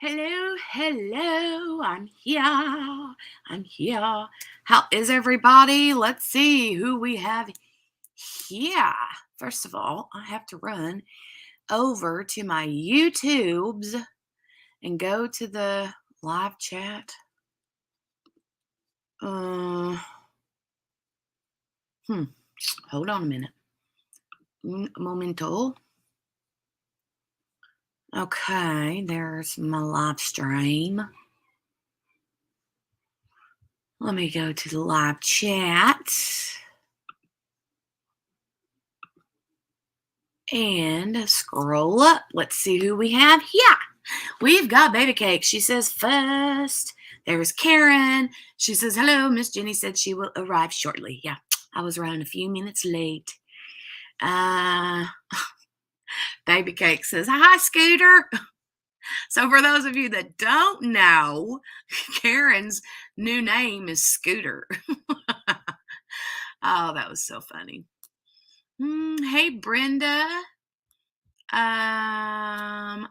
Hello, hello. I'm here. I'm here. How is everybody? Let's see who we have here. First of all, I have to run over to my YouTubes and go to the live chat. Hold on a minute. Un momento. Okay, there's my live stream. Let me go to the live chat and scroll up. Let's see who we have here. We've got Baby Cake. She says first. There's Karen. She says, hello. Miss Jenny said she will arrive shortly. Yeah, I was running a few minutes late. Baby Cake says, hi, Scooter. So for those of you that don't know, Karen's new name is Scooter. Oh, that was so funny. Hey, Brenda. Everybody,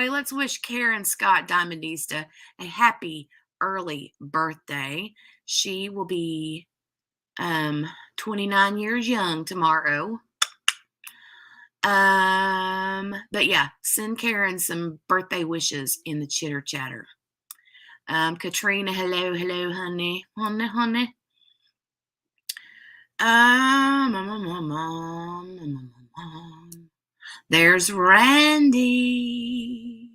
let's wish Karen Scott Diamondista a happy early birthday. She will be 29 years young tomorrow. But yeah, send Karen some birthday wishes in the chitter chatter. Katrina, hello, honey. Honey. There's Randy.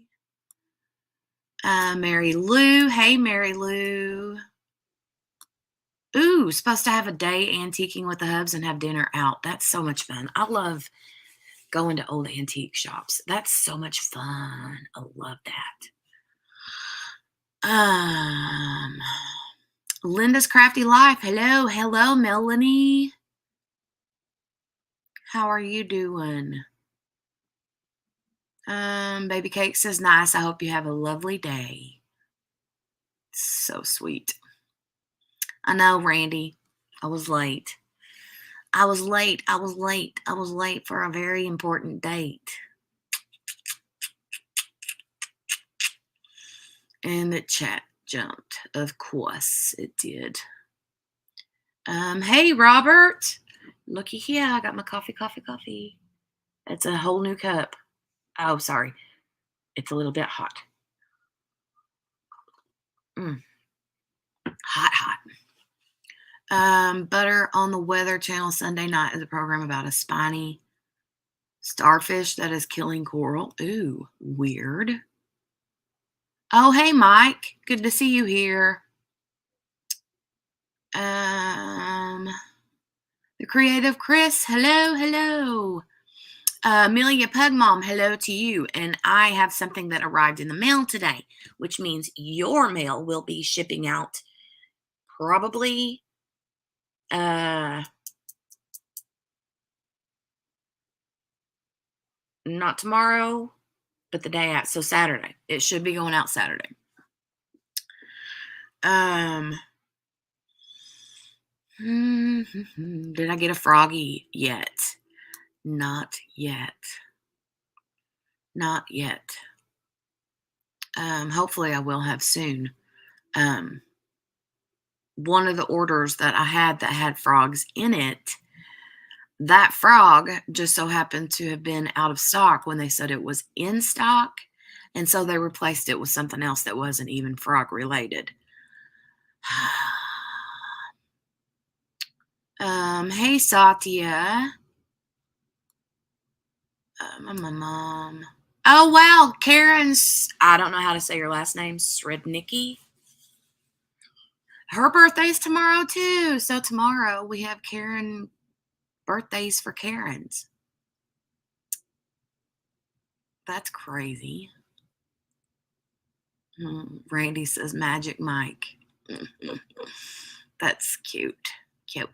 Mary Lou. Hey, Mary Lou. Ooh, supposed to have a day antiquing with the hubs and have dinner out. That's so much fun. I love going to old antique shops. That's so much fun. I love that. Linda's Crafty Life. Hello, Melanie. How are you doing? Baby Cake says, nice. I hope you have a lovely day. So sweet. I know, Randy. I was late. I was late for a very important date. And the chat jumped. Of course it did. Hey, Robert. Looky here. I got my coffee. It's a whole new cup. Oh, sorry. It's a little bit hot. Hot. Butter on the Weather Channel Sunday night is a program about a spiny starfish that is killing coral. Ooh, weird. Oh, hey, Mike. Good to see you here. The Creative Chris. Hello. Amelia Pugmom, hello to you. And I have something that arrived in the mail today, which means your mail will be shipping out probably not tomorrow, but the day after. So Saturday. It should be going out Saturday. Did I get a froggy yet? Not yet. Hopefully I will have soon. One of the orders that I had that had frogs in it, that frog just so happened to have been out of stock when they said it was in stock. And so they replaced it with something else that wasn't even frog related. Hey, Satya. My mom. Oh, wow. Karen's, I don't know how to say your last name, Srednicki. Her birthday's tomorrow, too. So tomorrow we have Karen birthdays for Karens. That's crazy. Randy says Magic Mike. That's cute. Cute.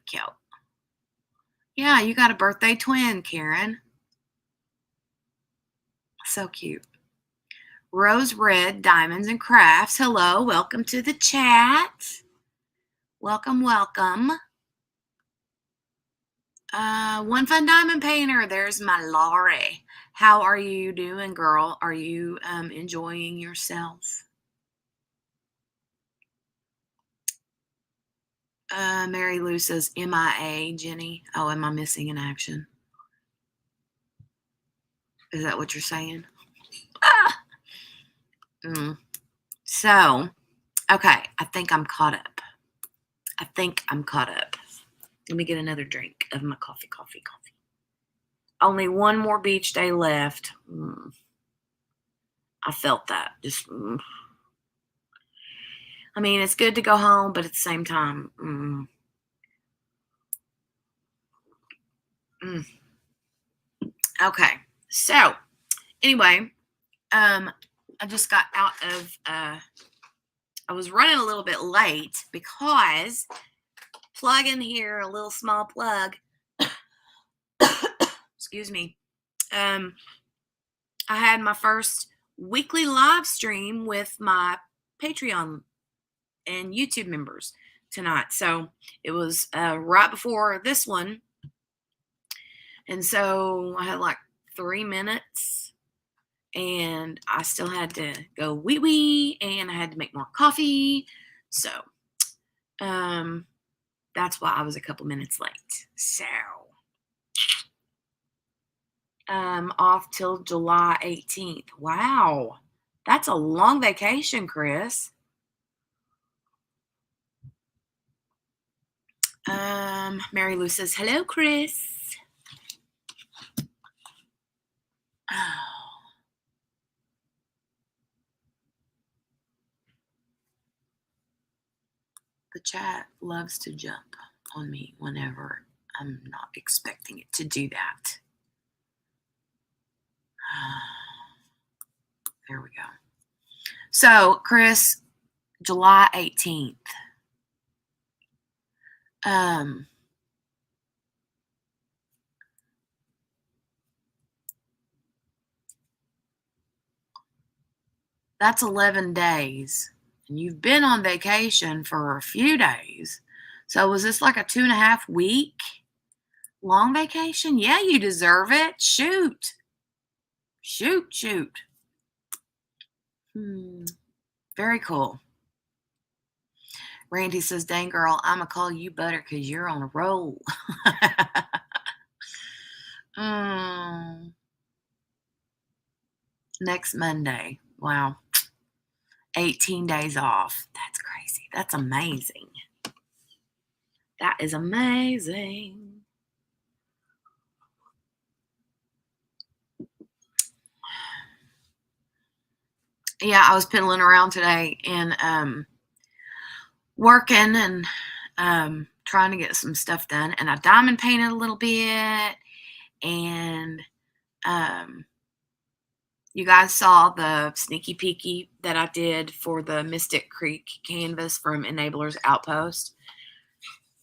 Yeah, you got a birthday twin, Karen. So cute. Rose Red Diamonds and Crafts. Hello, welcome to the chat. Welcome. One Fun Diamond Painter. There's my Laurie. How are you doing, girl? Are you enjoying yourself? Mary Lou says MIA, Jenny. Oh, am I missing in action? Is that what you're saying? Ah! So, okay, I think I'm caught up. Let me get another drink of my coffee. Only one more beach day left. I felt that. I mean, it's good to go home, but at the same time, Okay, so anyway, I just got out of. I was running a little bit late because plug in here a little small plug. Excuse me. I had my first weekly live stream with my Patreon and YouTube members tonight. So it was right before this one. And so I had like 3 minutes and I still had to go wee wee and I had to make more coffee. So that's why I was a couple minutes late. So off till July 18th. Wow. That's a long vacation, Chris. Mary Lou says, hello, Chris. Oh. The chat loves to jump on me whenever I'm not expecting it to do that. There we go. So, Chris, July 18th. That's 11 days. And you've been on vacation for a few days. So was this like a 2.5 week long vacation? Yeah, you deserve it. Shoot. Very cool. Randy says, dang girl, I'ma call you butter because you're on a roll. Next Monday. Wow. 18 days off. That's crazy. That's amazing. That is amazing. Yeah, I was piddling around today and working and trying to get some stuff done. And I diamond painted a little bit. And you guys saw the sneaky peeky that I did for the Mystic Creek canvas from Enablers Outpost.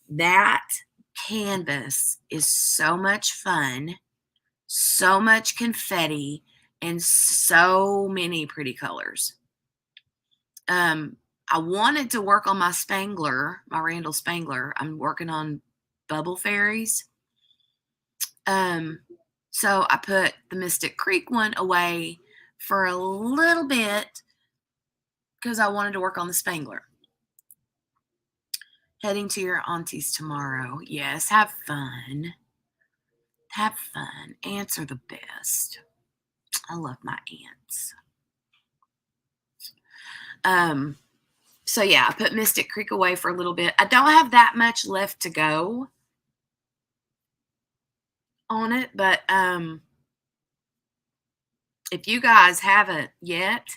That canvas is so much fun, so much confetti, and so many pretty colors. I wanted to work on my Spangler, my Randall Spangler. I'm working on Bubble Fairies. So I put the Mystic Creek one away for a little bit because I wanted to work on the Spangler. Heading to your auntie's tomorrow. Yes, have fun. Have fun. Aunts are the best. I love my aunts. So yeah, I put Mystic Creek away for a little bit. I don't have that much left to go on it, but if you guys haven't yet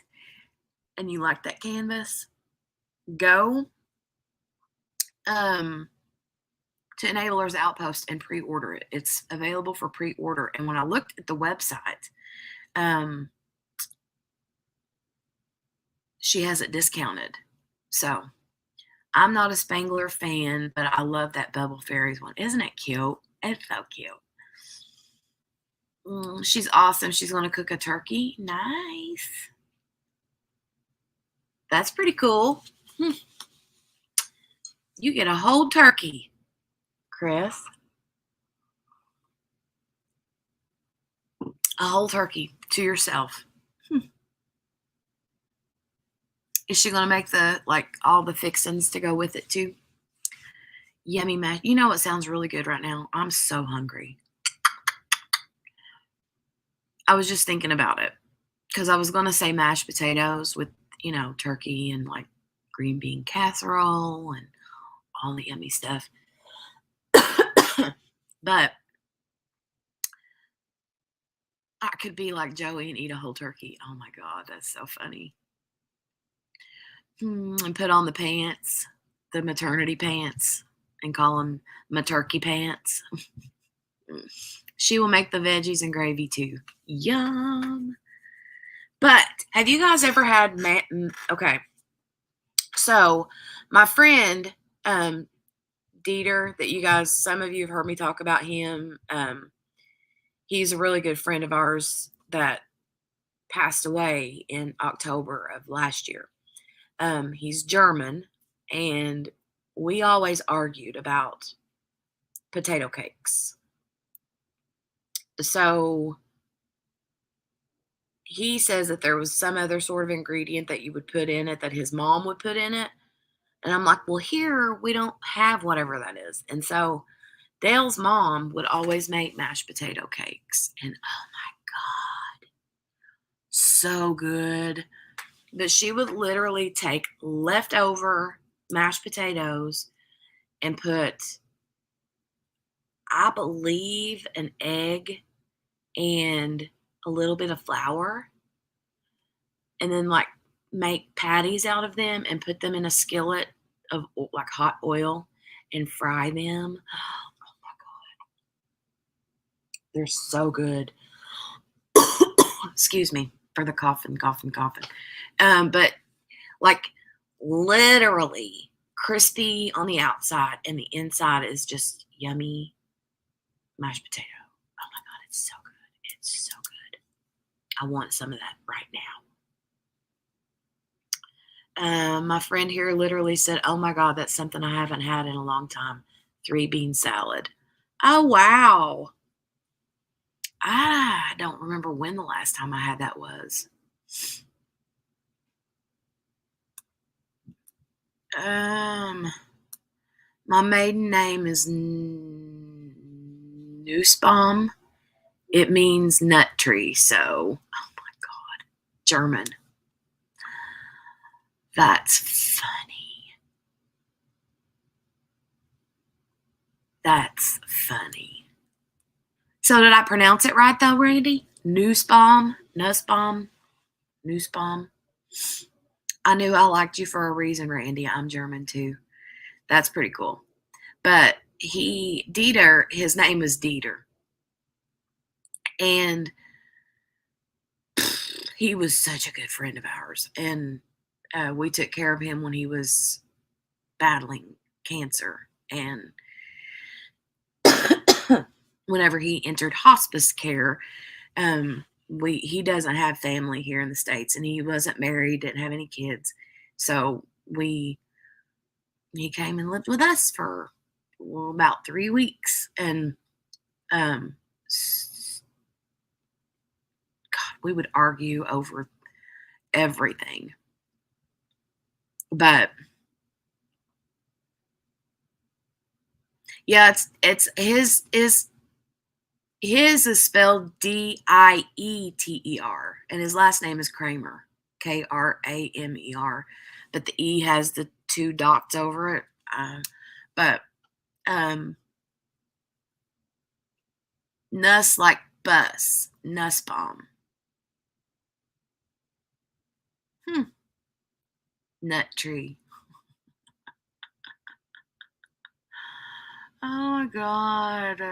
and you like that canvas, go to Enablers Outpost and pre-order it. It's available for pre-order. And when I looked at the website, she has it discounted. So I'm not a Spangler fan, but I love that Bubble Fairies one. Isn't it cute? It's so cute. She's awesome. She's going to cook a turkey. Nice. That's pretty cool. You get a whole turkey, Chris. A whole turkey to yourself. Is she going to make all the fixings to go with it too? Yummy mash. You know what sounds really good right now? I'm so hungry. I was just thinking about it because I was going to say mashed potatoes with, turkey and like green bean casserole and all the yummy stuff. But I could be like Joey and eat a whole turkey. Oh my God, that's so funny. And put on the pants, the maternity pants, and call them my turkey pants. She will make the veggies and gravy too. Yum. But have you guys ever had okay. So my friend Dieter, that you guys, some of you have heard me talk about him. He's a really good friend of ours that passed away in October of last year. He's German, and we always argued about potato cakes. So he says that there was some other sort of ingredient that you would put in it that his mom would put in it. And I'm like, well, here we don't have whatever that is. And so Dale's mom would always make mashed potato cakes. And oh my God, so good. But she would literally take leftover mashed potatoes and put, I believe, an egg and a little bit of flour, and then like make patties out of them and put them in a skillet of like hot oil and fry them. Oh my God. They're so good. Excuse me for the coughing. But like literally crispy on the outside and the inside is just yummy mashed potato. Oh my God, it's so good. It's so good. I want some of that right now. My friend here literally said, oh my God, that's something I haven't had in a long time. 3-bean salad. Oh, wow. I don't remember when the last time I had that was. My maiden name is Nussbaum. It means nut tree. So, oh my God, German. That's funny. That's funny. So did I pronounce it right though, Randy? Nussbaum. I knew I liked you for a reason, Randy. I'm German too. That's pretty cool. But Dieter, his name is Dieter. And he was such a good friend of ours. And we took care of him when he was battling cancer. And whenever he entered hospice care, he doesn't have family here in the States, and he wasn't married, didn't have any kids. So he came and lived with us for about 3 weeks. And God, we would argue over everything. But yeah, it's his is spelled Dieter, and his last name is Kramer, Kramer. But the E has the 2 dots over it. Nuss like bus, Nussbaum. Nut tree. Oh my God.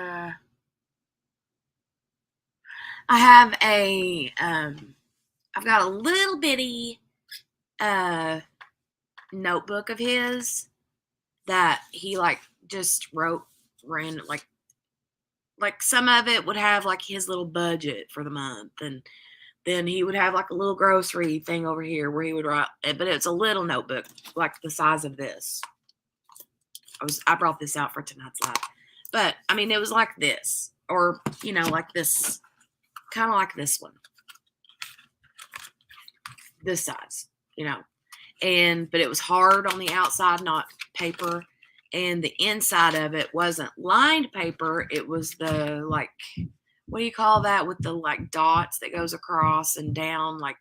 I have I've got a little bitty notebook of his that he like just wrote random, like some of it would have like his little budget for the month, and then he would have like a little grocery thing over here where he would write, but it's a little notebook like the size of this. I brought this out for tonight's live, but I mean it was like this, or like this kind of like this one, this size, but it was hard on the outside, not paper. And the inside of it wasn't lined paper. It was the, like, what do you call that with the, like, dots that goes across and down? Like,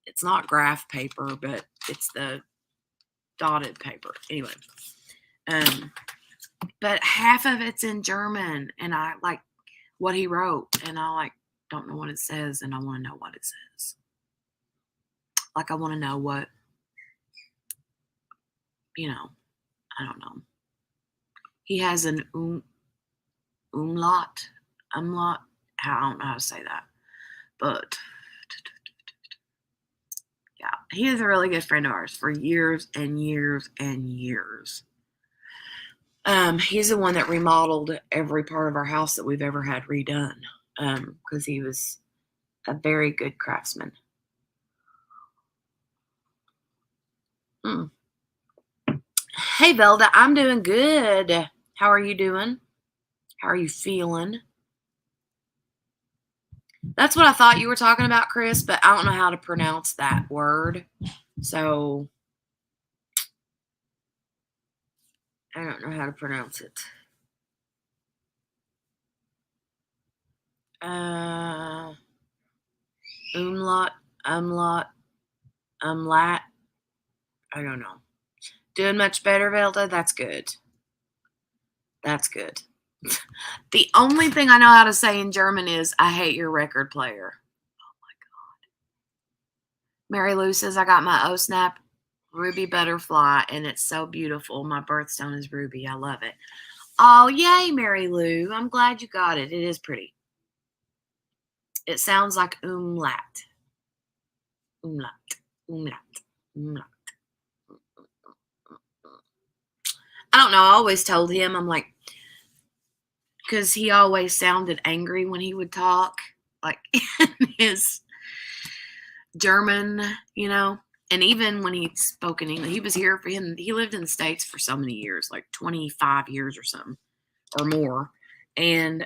it's not graph paper, but it's the dotted paper. Anyway, but half of it's in German, and I like what he wrote, and I like don't know what it says, and I want to know what it says. Like, I want to know what, I don't know. He has an umlaut. I don't know how to say that, but yeah, he is a really good friend of ours for years and years and years. He's the one that remodeled every part of our house that we've ever had redone, because he was a very good craftsman. Hey, Velda, I'm doing good. How are you doing? How are you feeling? That's what I thought you were talking about, Chris, but I don't know how to pronounce that word. So I don't know how to pronounce it. Umlaut, umlat. I don't know. Doing much better, Velda? That's good. That's good. The only thing I know how to say in German is, I hate your record player. Oh my God. Mary Lou says, I got my O-Snap ruby butterfly, and it's so beautiful. My birthstone is ruby. I love it. Oh, yay, Mary Lou. I'm glad you got it. It is pretty. It sounds like umlaut. Umlaut. Umlaut. Umlaut. I don't know. I always told him, I'm like, because he always sounded angry when he would talk, like in his German, and even when he spoke in English, he was here for him. He lived in the States for so many years, like 25 years or something, or more. And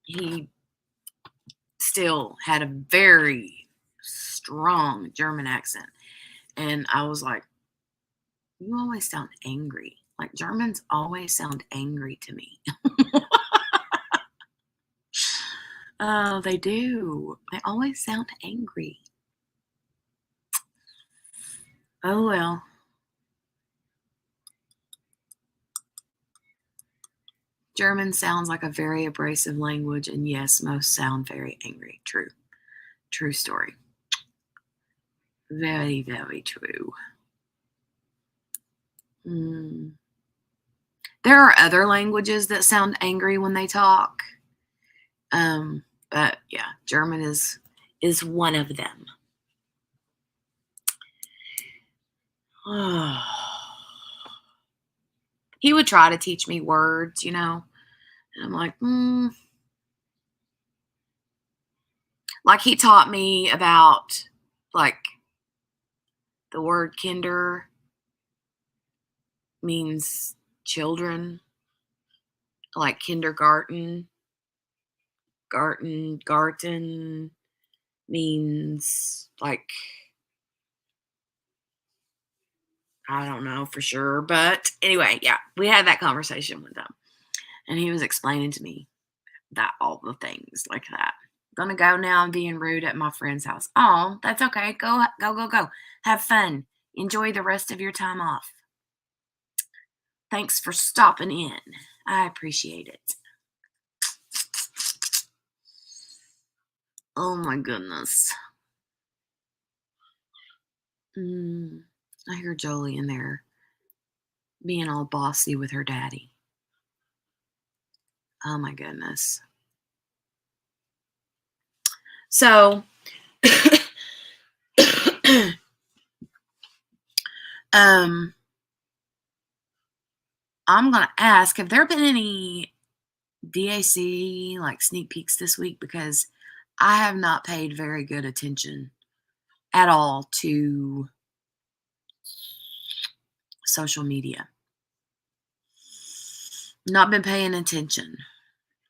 he still had a very strong German accent. And I was like, you always sound angry. Like, Germans always sound angry to me. Oh, they do. They always sound angry. Oh, well. German sounds like a very abrasive language, and yes, most sound very angry. True. True story. Very, very true. There are other languages that sound angry when they talk. But yeah, German is one of them. He would try to teach me words, and I'm like, Like, he taught me about, like, the word kinder means children, like kindergarten. Garten means, like, I don't know for sure. But anyway, yeah, we had that conversation with him. And he was explaining to me that all the things like that. Gonna go now. I'm being rude at my friend's house. Oh, that's okay. Go. Have fun. Enjoy the rest of your time off. Thanks for stopping in. I appreciate it. Oh my goodness. I hear Jolie in there being all bossy with her daddy. Oh my goodness. So, I'm going to ask, have there been any DAC, like, sneak peeks this week? Because I have not paid very good attention at all to social media. Not been paying attention.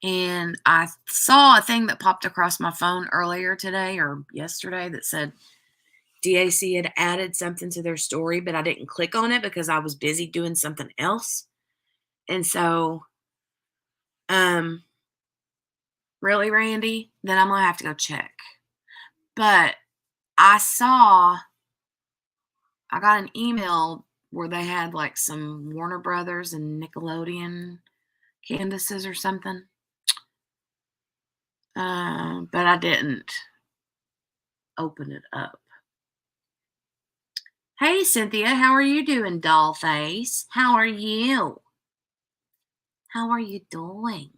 And I saw a thing that popped across my phone earlier today or yesterday that said DAC had added something to their story, but I didn't click on it because I was busy doing something else. And so, um, really, Randy, then I'm gonna have to go check. But I got an email where they had like some Warner Brothers and Nickelodeon canvases or something. But I didn't open it up. Hey, Cynthia, how are you doing, doll face? How are you? How are you doing?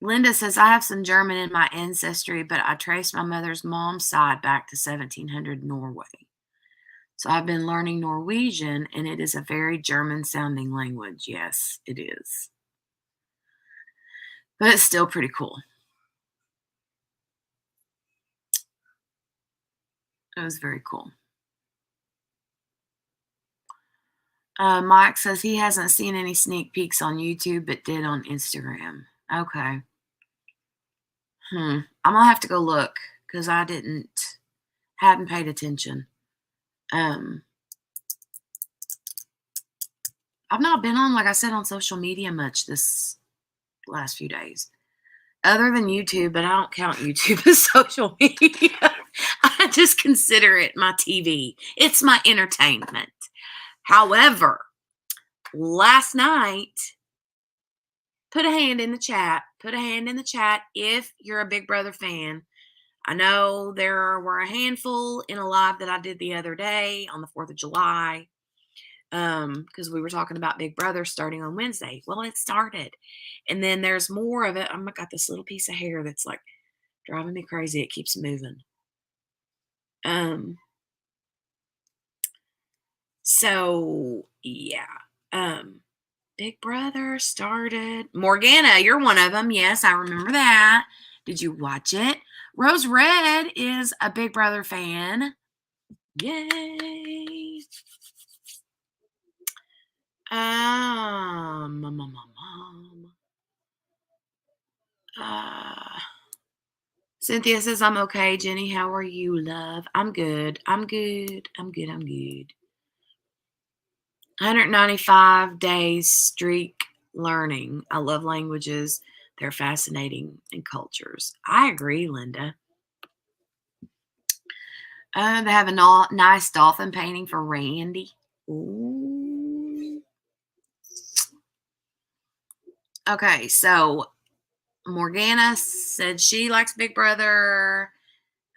Linda says, I have some German in my ancestry, but I trace my mother's mom's side back to 1700 Norway. So I've been learning Norwegian, and it is a very German-sounding language. Yes, it is. But it's still pretty cool. It was very cool. Mike says he hasn't seen any sneak peeks on YouTube, but did on Instagram. Okay. I'm gonna have to go look because I hadn't paid attention. I've not been on, like I said, on social media much this last few days, other than YouTube, but I don't count YouTube as social media. I just consider it my TV. It's my entertainment. However, last night, put a hand in the chat. Put a hand in the chat if you're a Big Brother fan. I know there were a handful in a live that I did the other day on the 4th of July, because we were talking about Big Brother starting on Wednesday. Well, it started. And then there's more of it. I've got this little piece of hair that's like driving me crazy. It keeps moving. So yeah. Big Brother started. Morgana, you're one of them. Yes, I remember that. Did you watch it? Rose Red is a Big Brother fan. Yay. Cynthia says, I'm okay. Jenny, how are you, love? I'm good. I'm good. I'm good. I'm good. 195 days streak learning. I love languages. They're fascinating and cultures. I agree, Linda. They have a nice dolphin painting for Randy. Ooh. Okay, so Morgana said she likes Big Brother.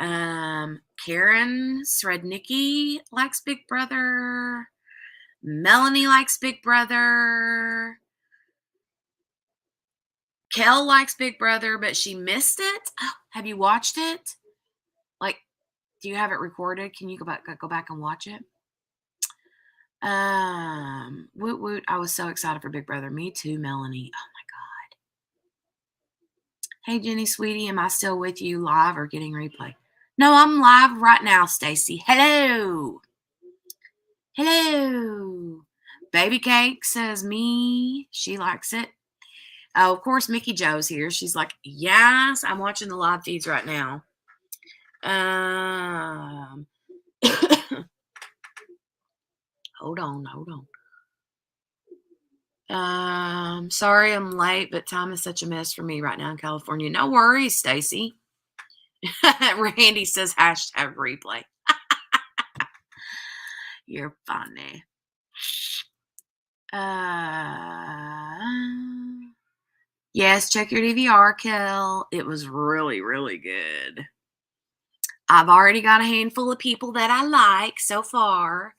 Karen Srednicki likes Big Brother. Melanie likes Big Brother. Kel likes Big Brother, but she missed it. Oh, have you watched it? Like, do you have it recorded? Can you go back and watch it? Woot woot. I was so excited for Big Brother. Me too, Melanie. Oh my God. Hey, Jenny, sweetie, am I still with you live or getting replay? No, I'm live right now, Stacy. Hello. Hello. Baby Cake says me. She likes it. Oh, of course, Mickey Joe's here. She's like, yes, I'm watching the live feeds right now. Hold on. Sorry I'm late, but time is such a mess for me right now in California. No worries, Stacy. Randy says hashtag replay. You're funny. Yes, check your DVR, Kel. It was really, really good. I've already got a handful of people that I like so far,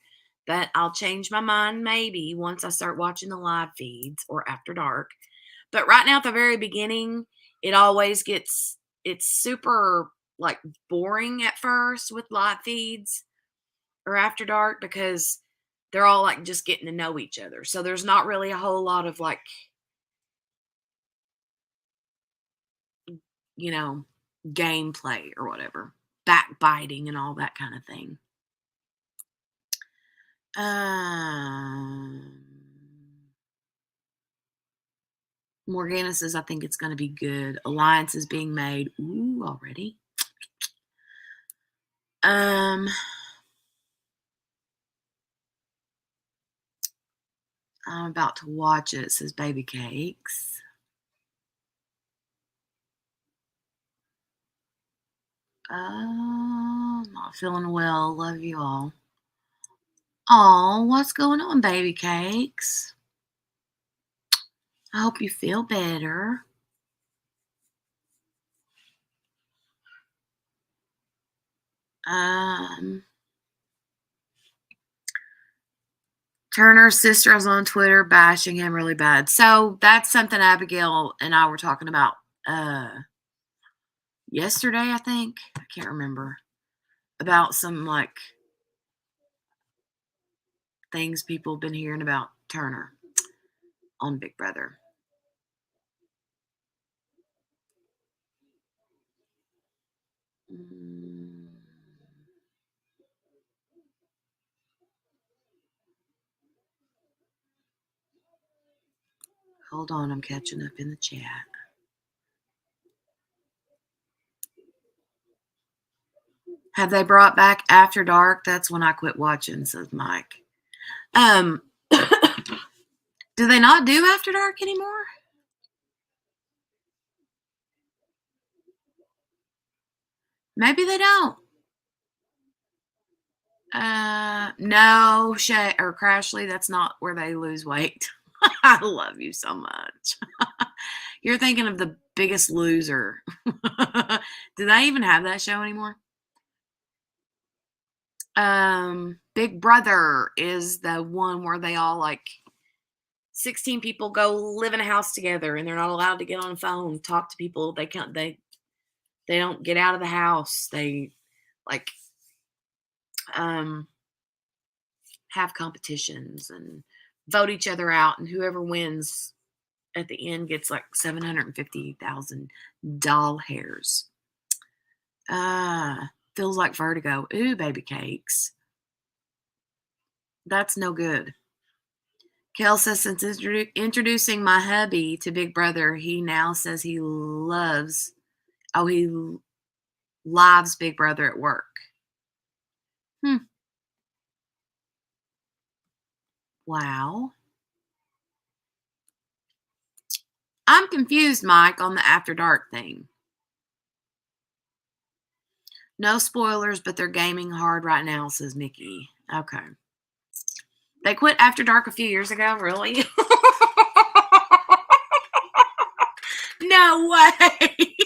but I'll change my mind maybe once I start watching the live feeds or after dark. But right now at the very beginning, it always it's super like boring at first with live feeds or after dark because they're all like just getting to know each other. So there's not really a whole lot of like, gameplay or whatever, backbiting and all that kind of thing. Morgana says, I think it's going to be good. Alliance is being made. Ooh, already. I'm about to watch it, says Baby Cakes. Not feeling well. Love you all. Oh, what's going on, Baby Cakes? I hope you feel better. Turner's sister is on Twitter bashing him really bad. So that's something Abigail and I were talking about yesterday, I think. I can't remember. About some like things people have been hearing about Turner on Big Brother. Hold on, I'm catching up in the chat. Have they brought back After Dark? That's when I quit watching, says Mike. Do they not do After Dark anymore? Maybe they don't. No, Shay or Crashly, that's not where they lose weight. I love you so much. You're thinking of The Biggest Loser. Do they even have that show anymore? Big Brother is the one where they all like 16 people go live in a house together and they're not allowed to get on the phone, talk to people. They can't they don't get out of the house. They like have competitions and vote each other out, and whoever wins at the end gets like 750,000 doll hairs. Feels like vertigo. Ooh, Baby Cakes. That's no good. Kel says, since introducing my hubby to Big Brother, he now says he lives Big Brother at work. Wow. I'm confused, Mike, on the After Dark thing. No spoilers, but they're gaming hard right now, says Mickey. Okay. They quit After Dark a few years ago, really? No way.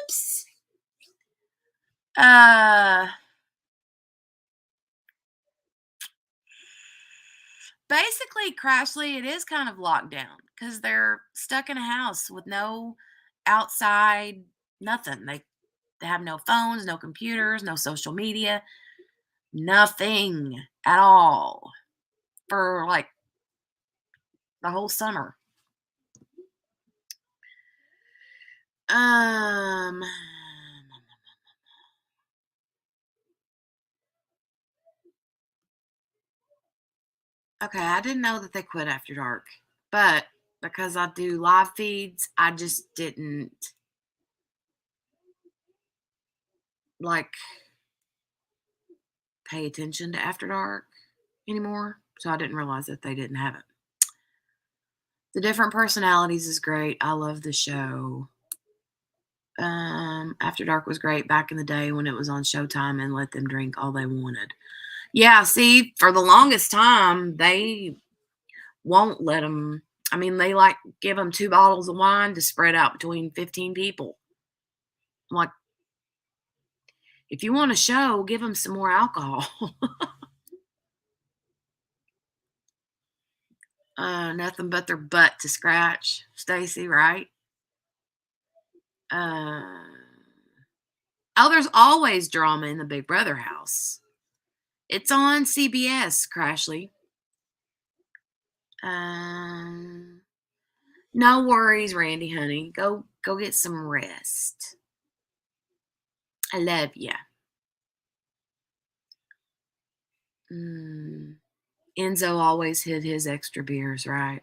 Oops. Basically, Crashly, it is kind of locked down because they're stuck in a house with no outside, nothing. They have no phones, no computers, no social media, nothing at all for like the whole summer. Okay, I didn't know that they quit After Dark, but because I do live feeds, I just didn't like pay attention to After Dark anymore, so I didn't realize that they didn't have it. The different personalities is great. I love the show. After Dark was great back in the day when it was on Showtime and let them drink all they wanted. Yeah, see, for the longest time, they won't let them. I mean, they like give them 2 bottles of wine to spread out between 15 people. I'm like, if you want a show, give them some more alcohol. Nothing but their butt to scratch, Stacy, right? Oh, there's always drama in the Big Brother house. It's on CBS, Crashly. No worries, Randy, honey. Go get some rest. I love you. Enzo always hid his extra beers, right?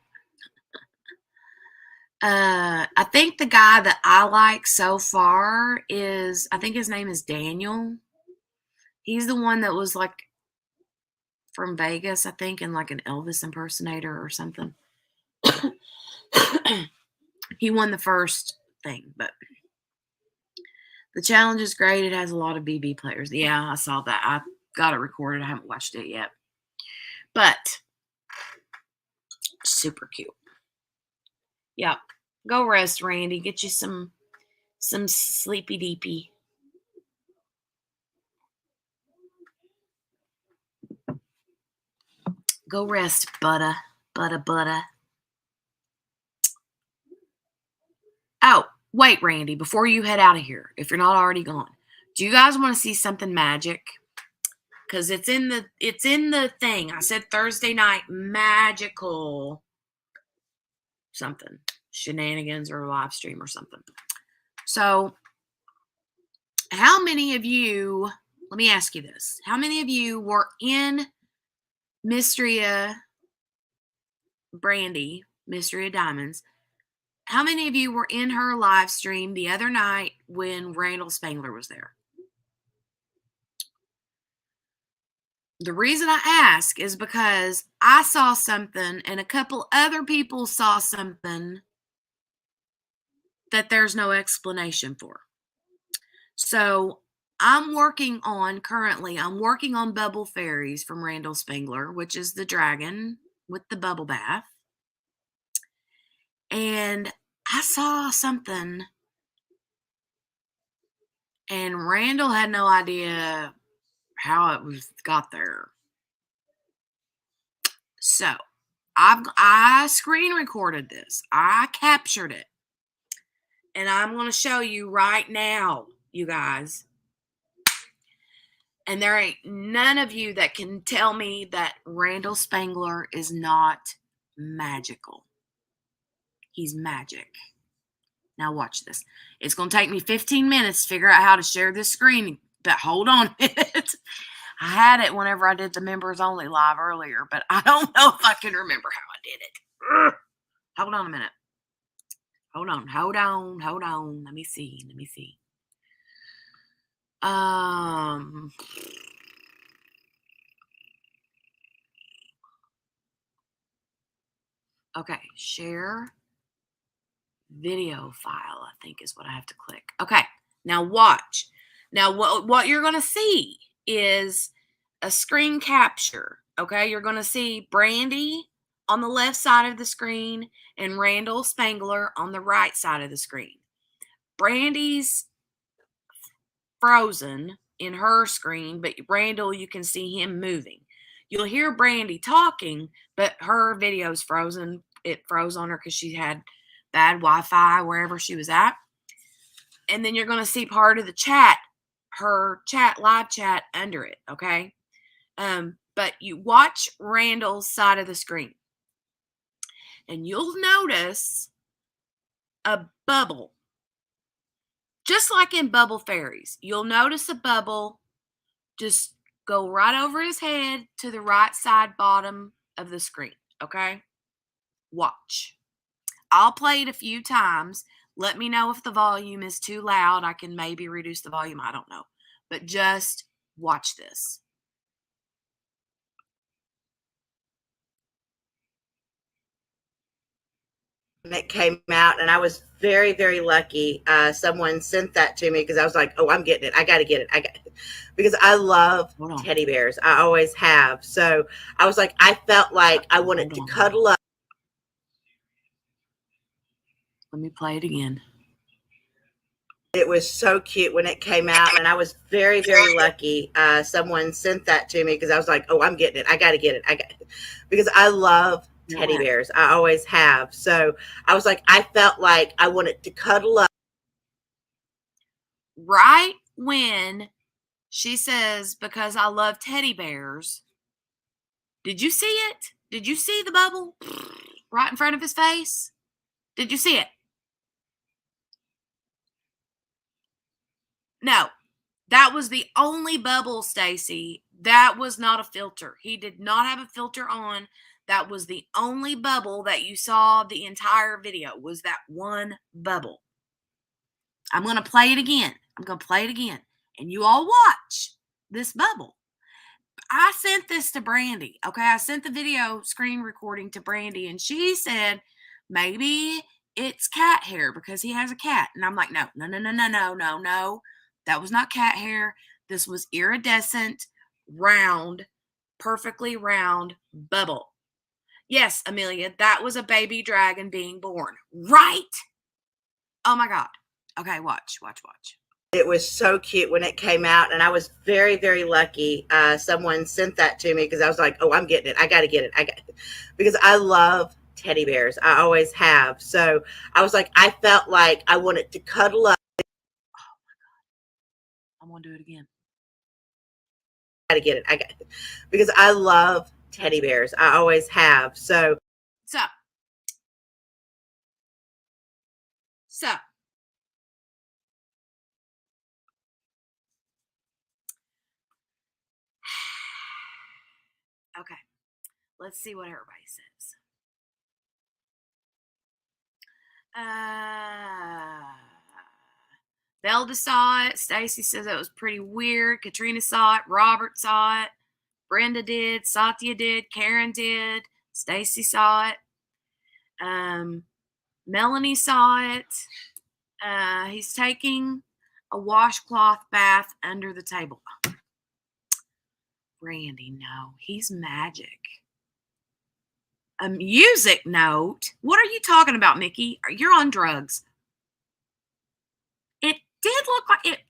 I think the guy that I like so far is, I think his name is Daniel. He's the one that was like from Vegas, I think, and like an Elvis impersonator or something. He won the first thing, but the challenge is great. It has a lot of BB players. Yeah, I saw that. I got it recorded. I haven't watched it yet. But super cute. Yeah. Go rest, Randy. Get you some sleepy deepy. Go rest, butta. Butta. Oh, wait, Randy, before you head out of here, if you're not already gone, do you guys want to see something magic? Because it's in the thing. I said Thursday night magical something. Shenanigans or live stream or something. So how many of you, let me ask you this. How many of you were in Mysteria Brandy, Mysteria Diamonds? How many of you were in her live stream the other night when Randall Spangler was there? The reason I ask is because I saw something and a couple other people saw something that there's no explanation for. So I'm working on Bubble Fairies from Randall Spangler, which is the dragon with the bubble bath. And I saw something and Randall had no idea how it got there. So I screen recorded this. I captured it. And I'm going to show you right now, you guys. And there ain't none of you that can tell me that Randall Spangler is not magical. He's magic. Now watch this. It's going to take me 15 minutes to figure out how to share this screen, but hold on a minute. I had it whenever I did the members only live earlier, but I don't know if I can remember how I did it. Ugh. Hold on a minute. Hold on. Let me see. Okay, share video file, I think is what I have to click. Okay, now watch. Now what you're going to see is a screen capture. Okay, you're going to see Brandy on the left side of the screen and Randall Spangler on the right side of the screen. Brandy's frozen in her screen, but Randall, you can see him moving. You'll hear Brandy talking, but her video's frozen. It froze on her because she had bad Wi-Fi wherever she was at. And then you're going to see part of the chat, her chat, live chat under it, okay? But you watch Randall's side of the screen. And you'll notice a bubble. Just like in Bubble Fairies. You'll notice a bubble just go right over his head to the right side bottom of the screen, okay? Watch. I'll play it a few times. Let me know if the volume is too loud. I can maybe reduce the volume. I don't know. But just watch this. That came out, and I was very, very lucky. Someone sent that to me because I was like, "Oh, I'm getting it. I got to get it. Because I love teddy bears. I always have. So I was like, I felt like I wanted to cuddle up. Let me play it again. It was so cute when it came out, and I was very, very lucky. Someone sent that to me because I was like, "Oh, I'm getting it. I got to get it. Because I love teddy bears. I always have. So I was like, I felt like I wanted to cuddle up. Right when she says, because I love teddy bears. Did you see it? Did you see the bubble right in front of his face? Did you see it? No. That was the only bubble, Stacy, That was not a filter. He did not have a filter on. That was the only bubble that you saw the entire video, was that one bubble. I'm going to play it again. And you all watch this bubble. I sent this to Brandy. Okay. I sent the video screen recording to Brandy, and she said maybe it's cat hair because he has a cat. And I'm like, no. That was not cat hair. This was iridescent, round, perfectly round bubble. Yes, Amelia, that was a baby dragon being born. Right? Oh my God. Okay, watch. It was so cute when it came out, and I was very, very lucky. Someone sent that to me because I was like, oh, I'm getting it. I got to get it. Because I love teddy bears. I always have. So I was like, I felt like I wanted to cuddle up. Oh my God. I'm going to do it again. I got to get it. Because I love teddy bears. I always have. So. Okay, let's see what everybody says. Velda saw it. Stacy says it was pretty weird. Katrina saw it. Robert saw it. Brenda did. Satya did. Karen did. Stacy saw it. Melanie saw it. He's taking a washcloth bath under the table. Randy, no, he's magic. A music note? What are you talking about, Mickey? You're on drugs. It did look like it.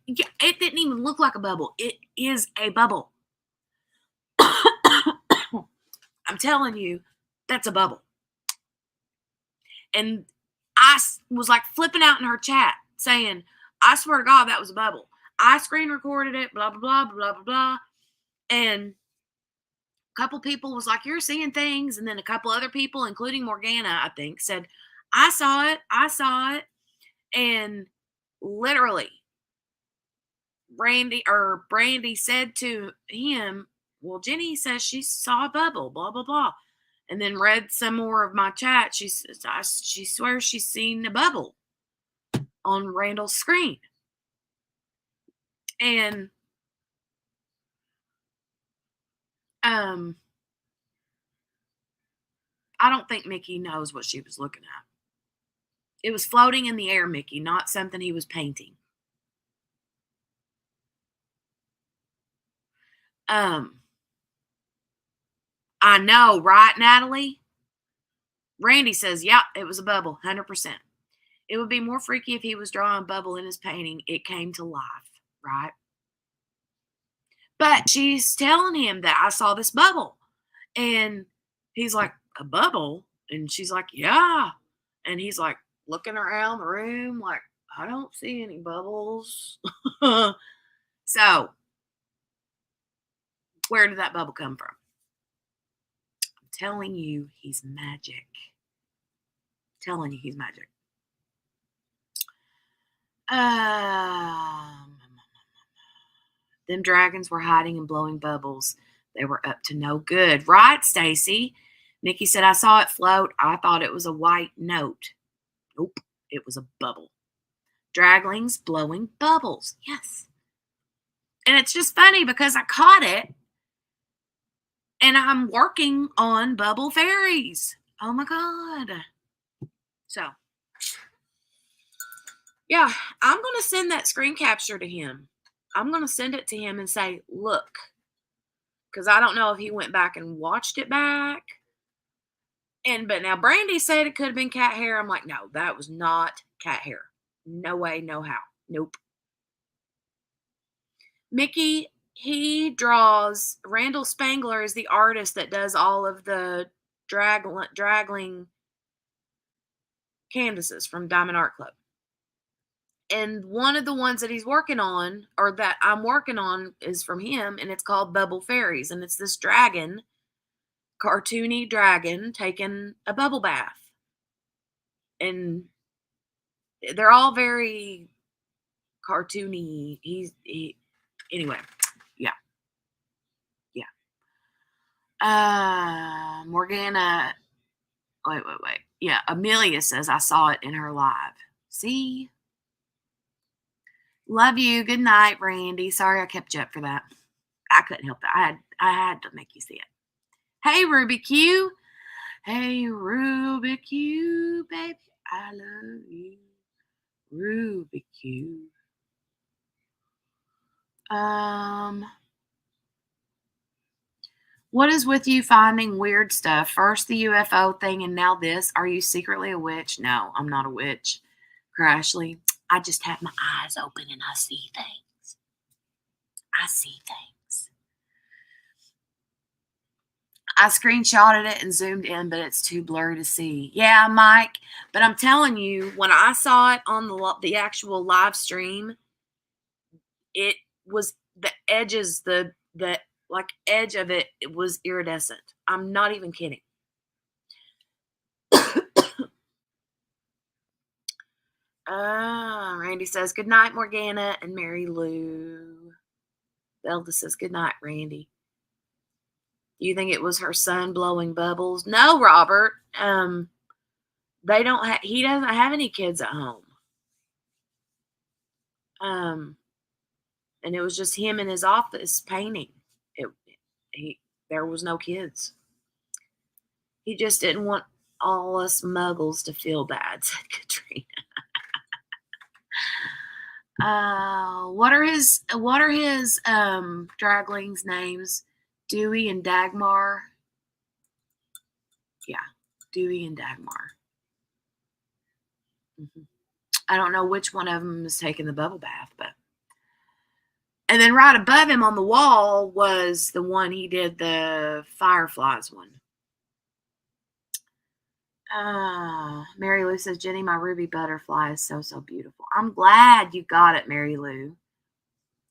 It didn't even look like a bubble. It is a bubble. I'm telling you, that's a bubble. And I was like flipping out in her chat saying, I swear to God, that was a bubble. I screen recorded it, blah, blah, blah, blah, blah, blah. And a couple people was like, you're seeing things. And then a couple other people, including Morgana, I think, said, I saw it. And literally, Brandy said to him, well, Jenny says she saw a bubble, blah, blah, blah. And then read some more of my chat. She swears she's seen a bubble on Randall's screen. And I don't think Mickey knows what she was looking at. It was floating in the air, Mickey, not something he was painting. I know, right, Natalie? Randy says, yeah, it was a bubble, 100%. It would be more freaky if he was drawing a bubble in his painting. It came to life, right? But she's telling him that I saw this bubble. And he's like, a bubble? And she's like, yeah. And he's like looking around the room like, I don't see any bubbles. So, where did that bubble come from? I'm telling you, he's magic. Telling you, he's magic. Them dragons were hiding and blowing bubbles. They were up to no good. Right, Stacy? Nikki said, I saw it float. I thought it was a white note. Nope, it was a bubble. Draglings blowing bubbles. Yes. And it's just funny because I caught it and I'm working on bubble fairies. Oh my God. So, yeah, I'm going to send that screen capture to him. I'm going to send it to him and say, look, because I don't know if he went back and watched it back. But now Brandy said it could have been cat hair. I'm like, no, that was not cat hair. No way, no how. Nope. Mickey, he draws, Randall Spangler is the artist that does all of the dragling canvases from Diamond Art Club. And one of the ones that he's working on, or that I'm working on, is from him, and it's called Bubble Fairies. And it's this dragon, cartoony dragon, taking a bubble bath. And they're all very cartoony. Anyway, yeah. Morgana. Wait. Yeah, Amelia says I saw it in her live. See? Love you. Good night, Randy. Sorry I kept you up for that. I couldn't help it. I had to make you see it. Hey, Ruby Q. Hey, Ruby Q, baby. I love you. Ruby Q. What is with you finding weird stuff? First the UFO thing and now this. Are you secretly a witch? No, I'm not a witch. Crashly. I just have my eyes open and I see things. I see things. I screenshotted it and zoomed in, but it's too blurry to see. Yeah, Mike, but I'm telling you, when I saw it on the actual live stream, it was the edges, the like edge of it was iridescent. I'm not even kidding. Randy says, good night, Morgana and Mary Lou. Zelda says, good night, Randy. Do you think it was her son blowing bubbles? No, Robert. They don't he doesn't have any kids at home. And it was just him in his office painting. There was no kids. He just didn't want all us muggles to feel bad, said Katrina. What are his draglings names? Dewey and Dagmar. Yeah, Dewey and Dagmar. Mm-hmm. I don't know which one of them is taking the bubble bath, but. And then right above him on the wall was the one he did the fireflies one. Mary Lou says, Jenny, my ruby butterfly is so, so beautiful. I'm glad you got it, Mary Lou.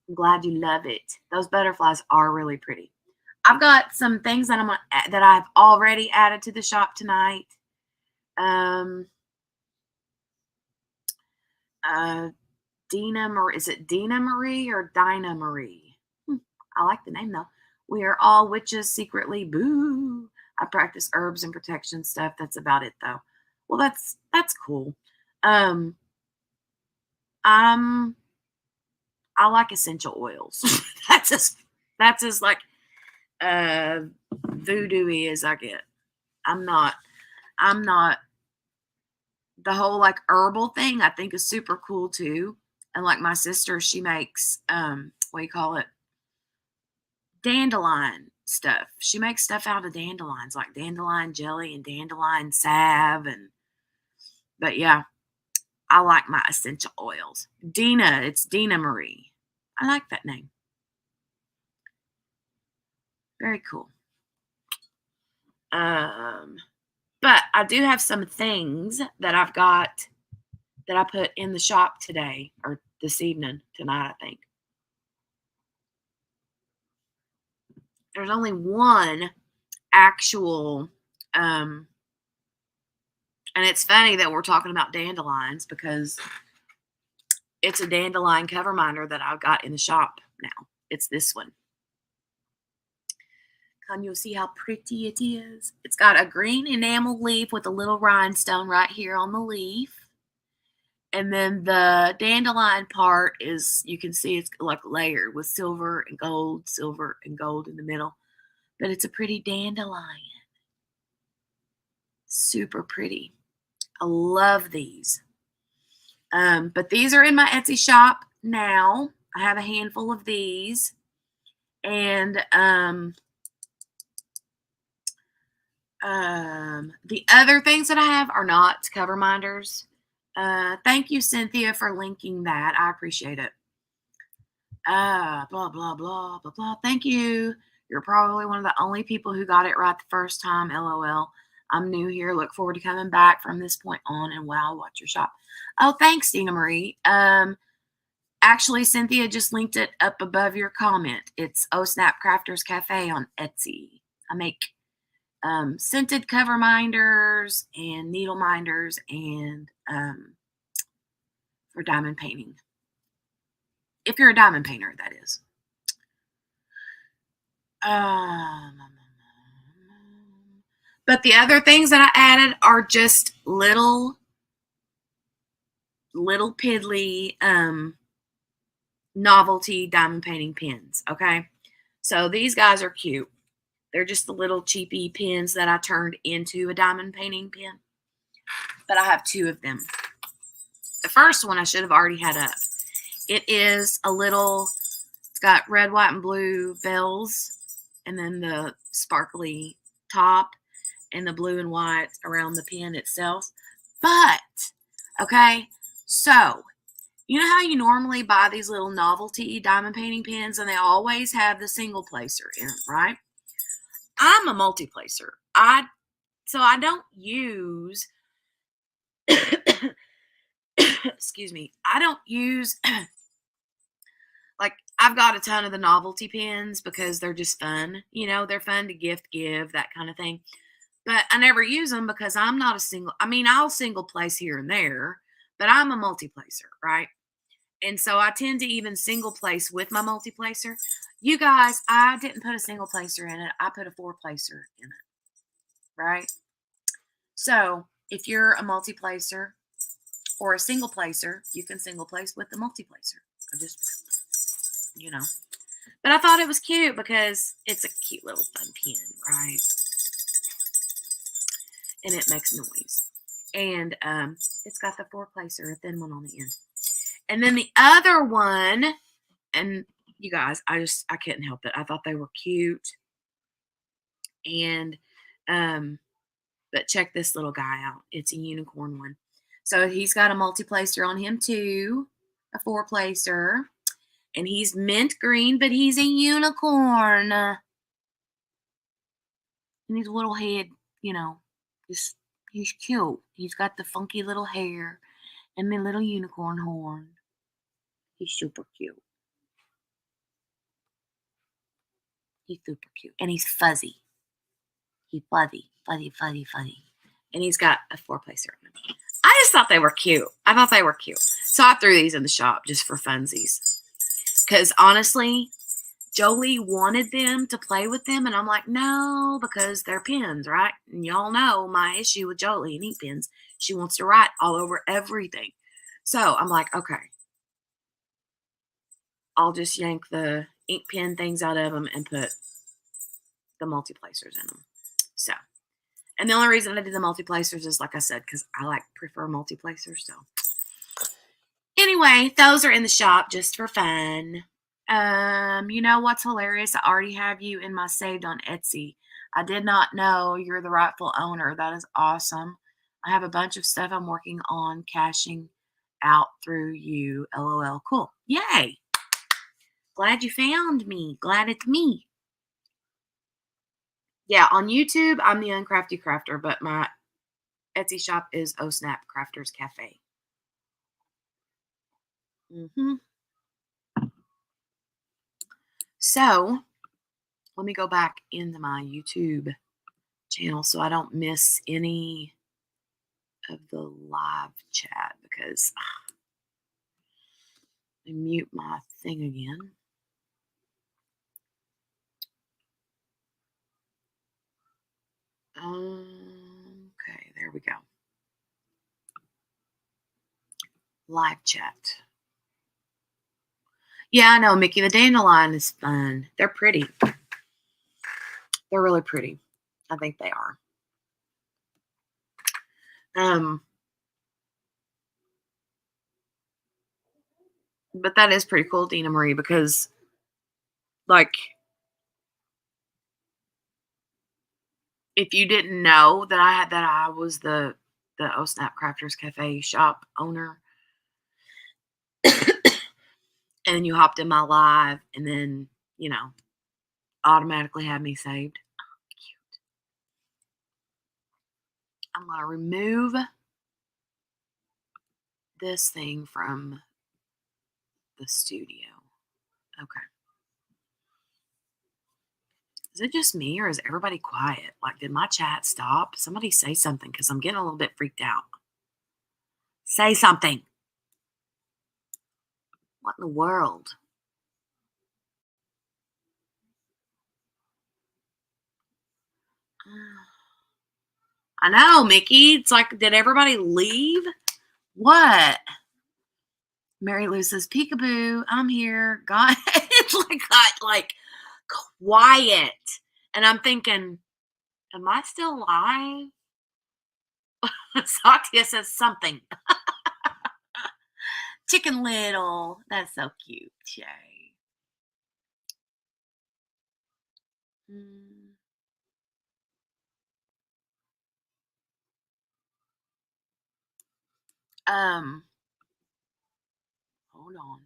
I'm glad you love it. Those butterflies are really pretty. I've got some things that I've already added to the shop tonight. Dina Marie, is it Dina Marie or Dinah Marie? I like the name though. We are all witches secretly. Boo. I practice herbs and protection stuff. That's about it though. Well, that's cool. I like essential oils. that's as like voodoo-y as I get. I'm not the whole like herbal thing I think is super cool too. And like my sister, she makes what do you call it? Dandelion stuff. She makes stuff out of dandelions, like dandelion jelly and dandelion salve. But yeah, I like my essential oils. Dina, it's Dina Marie. I like that name. Very cool. But I do have some things that I've got that I put in the shop today or this evening, tonight, I think. There's only one actual, and it's funny that we're talking about dandelions because it's a dandelion cover minder that I've got in the shop now. It's this one. Can you see how pretty it is? It's got a green enamel leaf with a little rhinestone right here on the leaf. And then the dandelion part is, you can see it's like layered with silver and gold in the middle. But it's a pretty dandelion. Super pretty. I love these. But these are in my Etsy shop now. I have a handful of these. And the other things that I have are not cover minders. Thank you, Cynthia, for linking that. I appreciate it. Blah, blah, blah, blah, blah. Thank you. You're probably one of the only people who got it right the first time. LOL. I'm new here. Look forward to coming back from this point on. And wow, watch your shop. Oh, thanks, Dina Marie. Actually, Cynthia just linked it up above your comment. It's Oh Snap Crafters Cafe on Etsy. I make scented cover minders and needle minders and for diamond painting. If you're a diamond painter, that is. But the other things that I added are just little piddly novelty diamond painting pins. Okay, so these guys are cute. They're just the little cheapy pins that I turned into a diamond painting pin. But I have two of them. The first one I should have already had up. It is a little, it's got red, white, and blue bells, and then the sparkly top and the blue and white around the pin itself. But, okay, so you know how you normally buy these little novelty diamond painting pins and they always have the single placer in them, right? I'm a multi-placer. So I don't use excuse me. I don't use like I've got a ton of the novelty pins because they're just fun. You know, they're fun to give, that kind of thing. But I never use them because I'm not a single. I mean, I'll single place here and there, but I'm a multi-placer, right? And so I tend to even single place with my multi-placer. You guys, I didn't put a single placer in it. I put a 4-placer in it, right? So if you're a multi-placer or a single placer, you can single place with the multi-placer. I just, you know. But I thought it was cute because it's a cute little fun pin, right? And it makes noise. And it's got the 4-placer, a thin one on the end. And then the other one, and you guys, I couldn't help it. I thought they were cute. And but check this little guy out. It's a unicorn one. So he's got a multi-placer on him too, a 4-placer. And he's mint green, but he's a unicorn. And his little head, you know, he's cute. He's got the funky little hair and the little unicorn horn. He's super cute. He's super cute. And he's fuzzy. He's fuzzy. And he's got a 4-placer on him. I just thought they were cute. So I threw these in the shop just for funsies. Because honestly, Jolie wanted them to play with them. And I'm like, no, because they're pins, right? And y'all know my issue with Jolie and ink pens. She wants to write all over everything. So I'm like, okay. I'll just yank the ink pen things out of them and put the multi-placers in them. So, and the only reason I did the multi-placers is, like I said, because I prefer multi-placers. So, anyway, those are in the shop just for fun. You know what's hilarious? I already have you in my saved on Etsy. I did not know you're the rightful owner. That is awesome. I have a bunch of stuff I'm working on cashing out through you. LOL. Cool. Yay. Glad you found me. Glad it's me. Yeah, on YouTube, I'm the Uncrafty Crafter, but my Etsy shop is Oh Snap Crafters Cafe. So, let me go back into my YouTube channel so I don't miss any of the live chat because I mute my thing again. Okay, there we go. Live chat. Yeah, I know, Mickey. The dandelion is fun. They're pretty. They're really pretty. I think they are. But that is pretty cool, Dina Marie, because like if you didn't know that I was the Oh Snap Crafters Cafe shop owner, and you hopped in my live, and then automatically had me saved. Oh, cute. I'm gonna remove this thing from the studio. Okay. Is it just me or is everybody quiet? Like, did my chat stop? Somebody say something because I'm getting a little bit freaked out. Say something. What in the world? I know, Mickey. It's like, did everybody leave? What? Mary Lou says, peekaboo, I'm here. God, it's like quiet. And I'm thinking, am I still alive? Satya says something. Chicken Little. That's so cute, Shay. Hold on.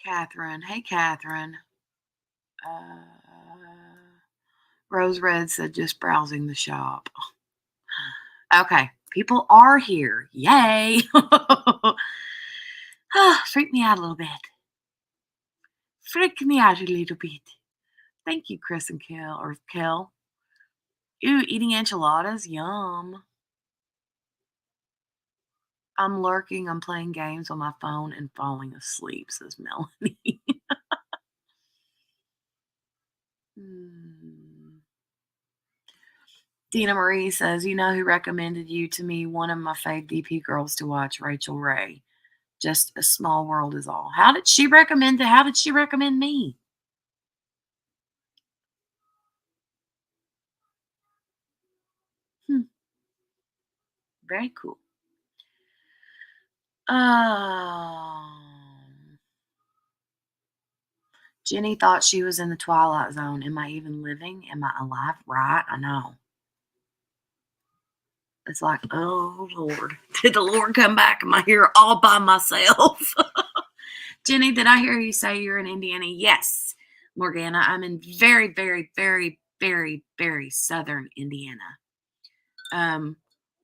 Catherine. Hey, Catherine. Rose Red said just browsing the shop. Okay, people are here. Yay. Freak me out a little bit. Freak me out a little bit. Thank you, Chris and Kel. Ooh, eating enchiladas. Yum. I'm lurking. I'm playing games on my phone and falling asleep, says Melanie. Dina Marie says, you know who recommended you to me? One of my fave DP girls to watch, Rachel Ray. Just a Small World is all. How did she recommend me? Very cool. Jenny thought she was in the Twilight Zone. Am I even living? Am I alive? Right? I know. It's like, oh, Lord. Did the Lord come back? Am I here all by myself? Jenny, did I hear you say you're in Indiana? Yes, Morgana. I'm in very, very, very, very, very southern Indiana.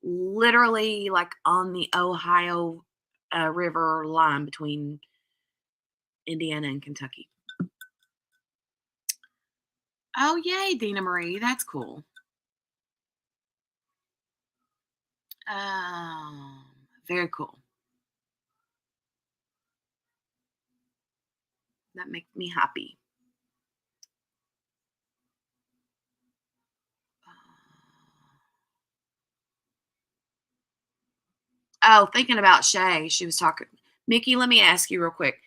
Literally like on the Ohio River line between Indiana and Kentucky. Oh, yay, Dina Marie. That's cool. Very cool. That makes me happy. Oh, thinking about Shay, she was talking. Mickey, let me ask you real quick.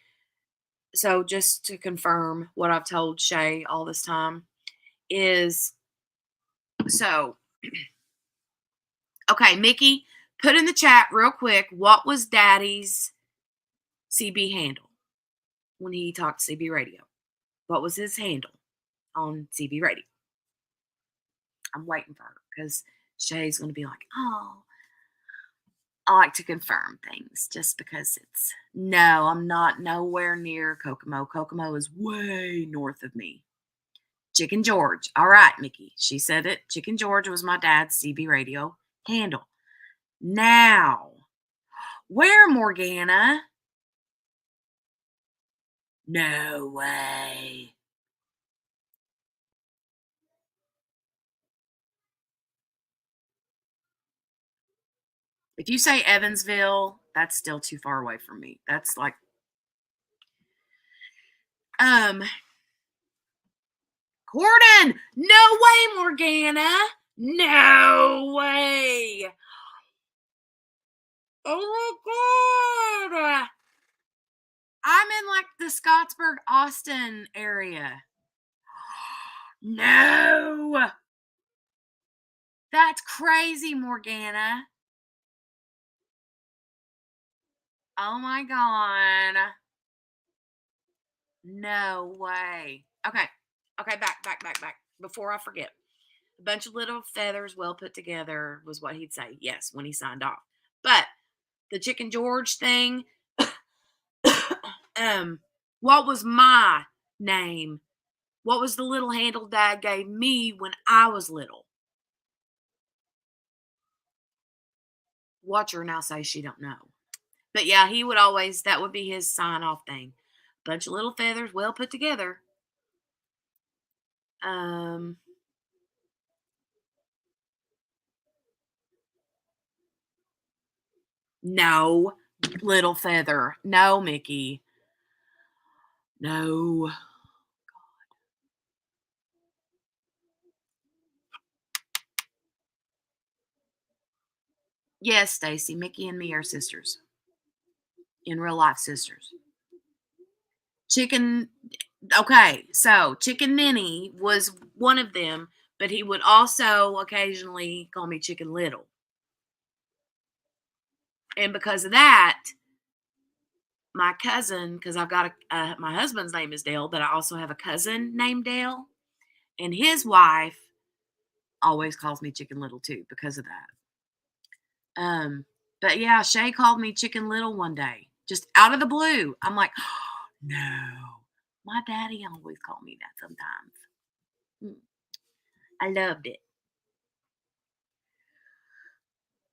So just to confirm what I've told Shay all this time is, so, okay, Mickey, put in the chat real quick, what was Daddy's CB handle when he talked CB radio? What was his handle on CB radio? I'm waiting for her because Shay's going to be like, oh, I like to confirm things just because no, I'm not nowhere near Kokomo. Kokomo is way north of me. Chicken George. All right, Mickey. She said it. Chicken George was my dad's CB radio handle. Now, where, Morgana? No way. If you say Evansville, that's still too far away from me. That's like, Gordon, no way, Morgana. No way. Oh my God. I'm in like the Scottsburg, Austin area. No. That's crazy, Morgana. Oh my God. No way. Okay. Okay, back. Before I forget. A bunch of little feathers well put together was what he'd say. Yes, when he signed off. But the Chicken George thing, what was my name? What was the little handle Dad gave me when I was little? Watch her now say she don't know. But yeah, he would always, that would be his sign off thing. Bunch of little feathers well put together. No, little feather. No, Mickey. No. Yes, Stacy, Mickey and me are sisters. In real life sisters. Chicken okay, so Chicken Ninny was one of them, but he would also occasionally call me Chicken Little. And because of that, my cousin, because I've got my husband's name is Dale, but I also have a cousin named Dale, and his wife always calls me Chicken Little too because of that. But yeah, Shay called me Chicken Little one day, just out of the blue. I'm like, oh, no, my daddy always called me that sometimes. I loved it.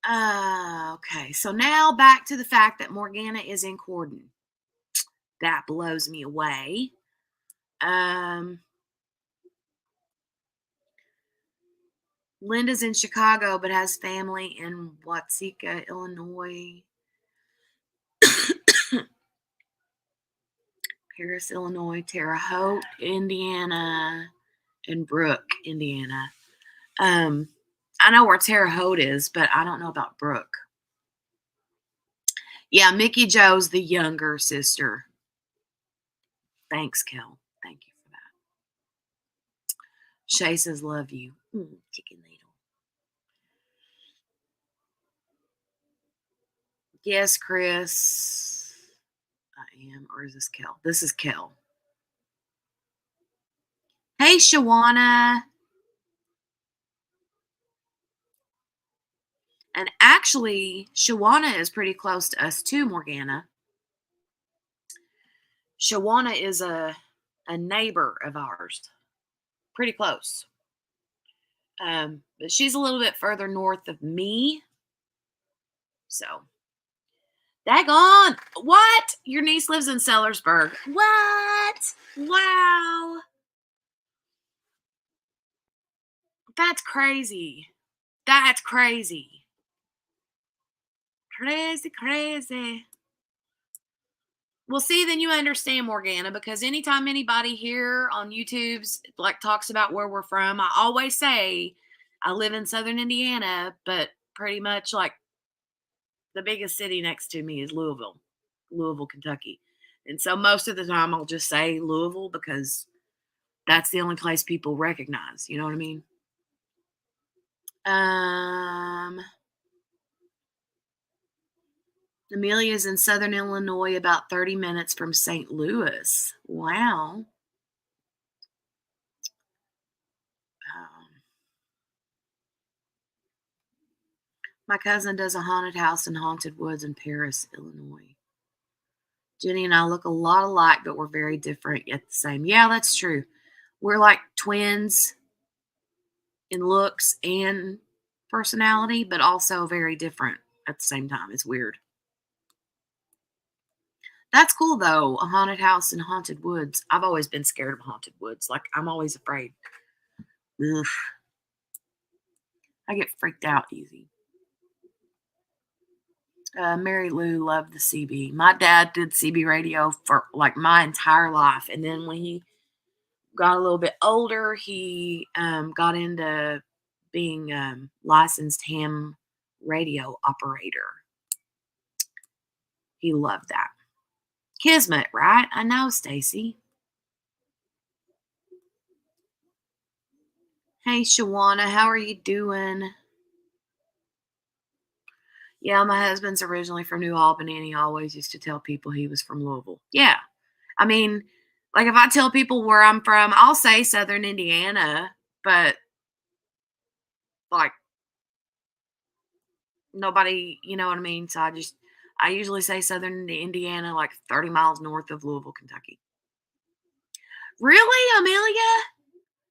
Okay, so now back to the fact that Morgana is in Corden. That blows me away. Linda's in Chicago, but has family in Watseka, Illinois. Paris, Illinois, Terre Haute, Indiana, and Brooke, Indiana. I know where Terre Haute is, but I don't know about Brooke. Yeah, Mickey Jo's the younger sister. Thanks, Kel. Thank you for that. Shay says, love you. Chicken Little. Yes, Chris. I am. Or is this Kel? This is Kel. Hey, Shawana. And actually, Shawana is pretty close to us too, Morgana. Shawana is a neighbor of ours. Pretty close. But she's a little bit further north of me. So, daggone. What? Your niece lives in Sellersburg. What? Wow. That's crazy. That's crazy. Crazy, crazy. Well, see, then you understand, Morgana, because anytime anybody here on YouTube's like talks about where we're from, I always say I live in Southern Indiana, but pretty much like the biggest city next to me is Louisville, Kentucky. And so most of the time I'll just say Louisville because that's the only place people recognize. You know what I mean? Amelia's in Southern Illinois, about 30 minutes from St. Louis. Wow. My cousin does a haunted house in Haunted Woods in Paris, Illinois. Jenny and I look a lot alike, but we're very different yet the same. Yeah, that's true. We're like twins in looks and personality, but also very different at the same time. It's weird. That's cool, though. A haunted house in Haunted Woods. I've always been scared of Haunted Woods. Like, I'm always afraid. Ugh. I get freaked out easy. Mary Lou loved the CB. My dad did CB radio for like my entire life. And then when he got a little bit older, he got into being licensed ham radio operator. He loved that. Kismet, right? I know, Stacy. Hey, Shawana, how are you doing? Yeah, my husband's originally from New Albany, and he always used to tell people he was from Louisville. Yeah. I mean, like if I tell people where I'm from, I'll say Southern Indiana, but like nobody, you know what I mean? So I usually say Southern Indiana, like 30 miles north of Louisville, Kentucky. Really, Amelia?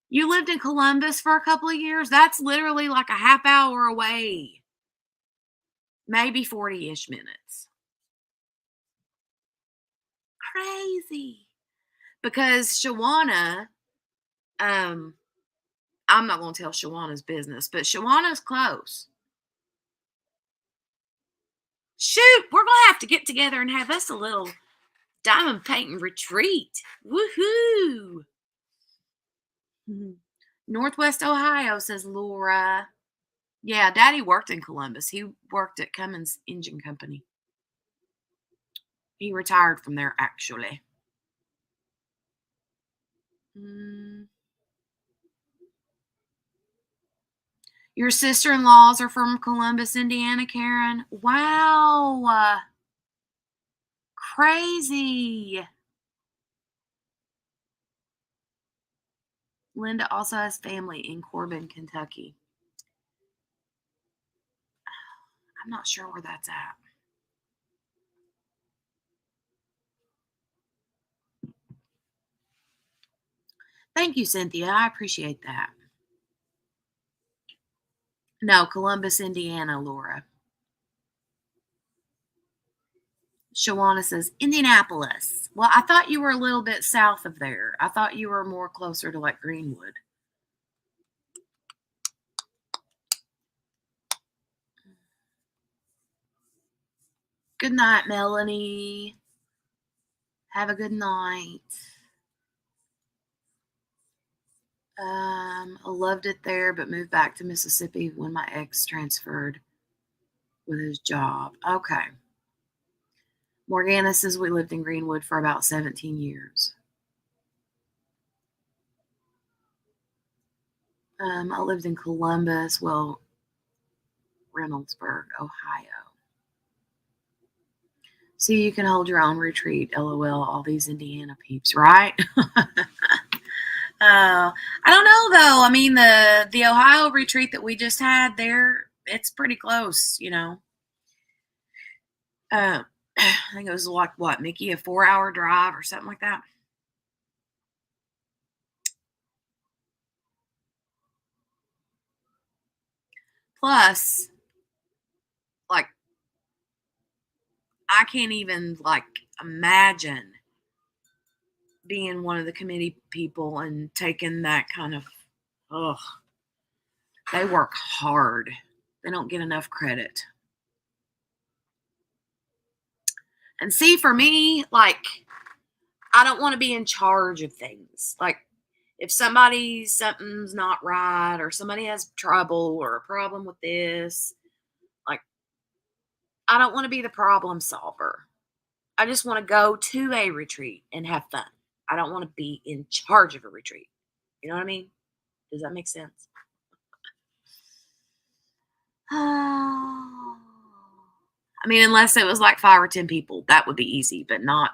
You lived in Columbus for a couple of years? That's literally like a half hour away. Maybe 40-ish minutes. Crazy. Because Shawana, I'm not going to tell Shawana's business, but Shawana's close. Shoot, we're going to have to get together and have us a little diamond painting retreat. Woohoo! Northwest Ohio, says Laura. Yeah, Daddy worked in Columbus. He worked at Cummins Engine Company. He retired from there, actually. Mm. Your sister-in-laws are from Columbus, Indiana, Karen? Wow. Crazy. Linda also has family in Corbin, Kentucky. I'm not sure where that's at. Thank you, Cynthia. I appreciate that. No, Columbus, Indiana, Laura. Shawana says, Indianapolis. Well, I thought you were a little bit south of there. I thought you were more closer to like Greenwood. Good night, Melanie. Have a good night. I loved it there, but moved back to Mississippi when my ex transferred with his job. Okay. Morgana says we lived in Greenwood for about 17 years. I lived in Columbus, well, Reynoldsburg, Ohio. See, you can hold your own retreat. LOL, all these Indiana peeps, right? I don't know though. I mean, the Ohio retreat that we just had there, it's pretty close, you know. I think it was like what, Mickey, a 4-hour drive or something like that. Plus, like, I can't even like imagine being one of the committee people and taking that kind of, ugh, they work hard. They don't get enough credit. And see, for me, like, I don't want to be in charge of things. Like, if something's not right or somebody has trouble or a problem with this, like, I don't want to be the problem solver. I just want to go to a retreat and have fun. I don't want to be in charge of a retreat. You know what I mean? Does that make sense? I mean, unless it was like 5 or 10 people, that would be easy, but not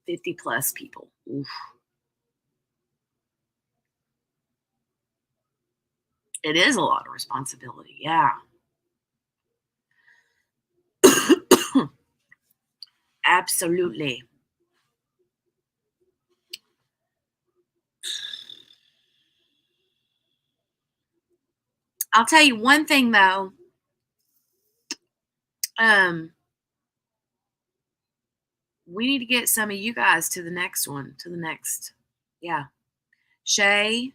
50 plus people. Oof. It is a lot of responsibility. Yeah. Absolutely. I'll tell you one thing though. We need to get some of you guys to the next one, to the next. Yeah. Shay,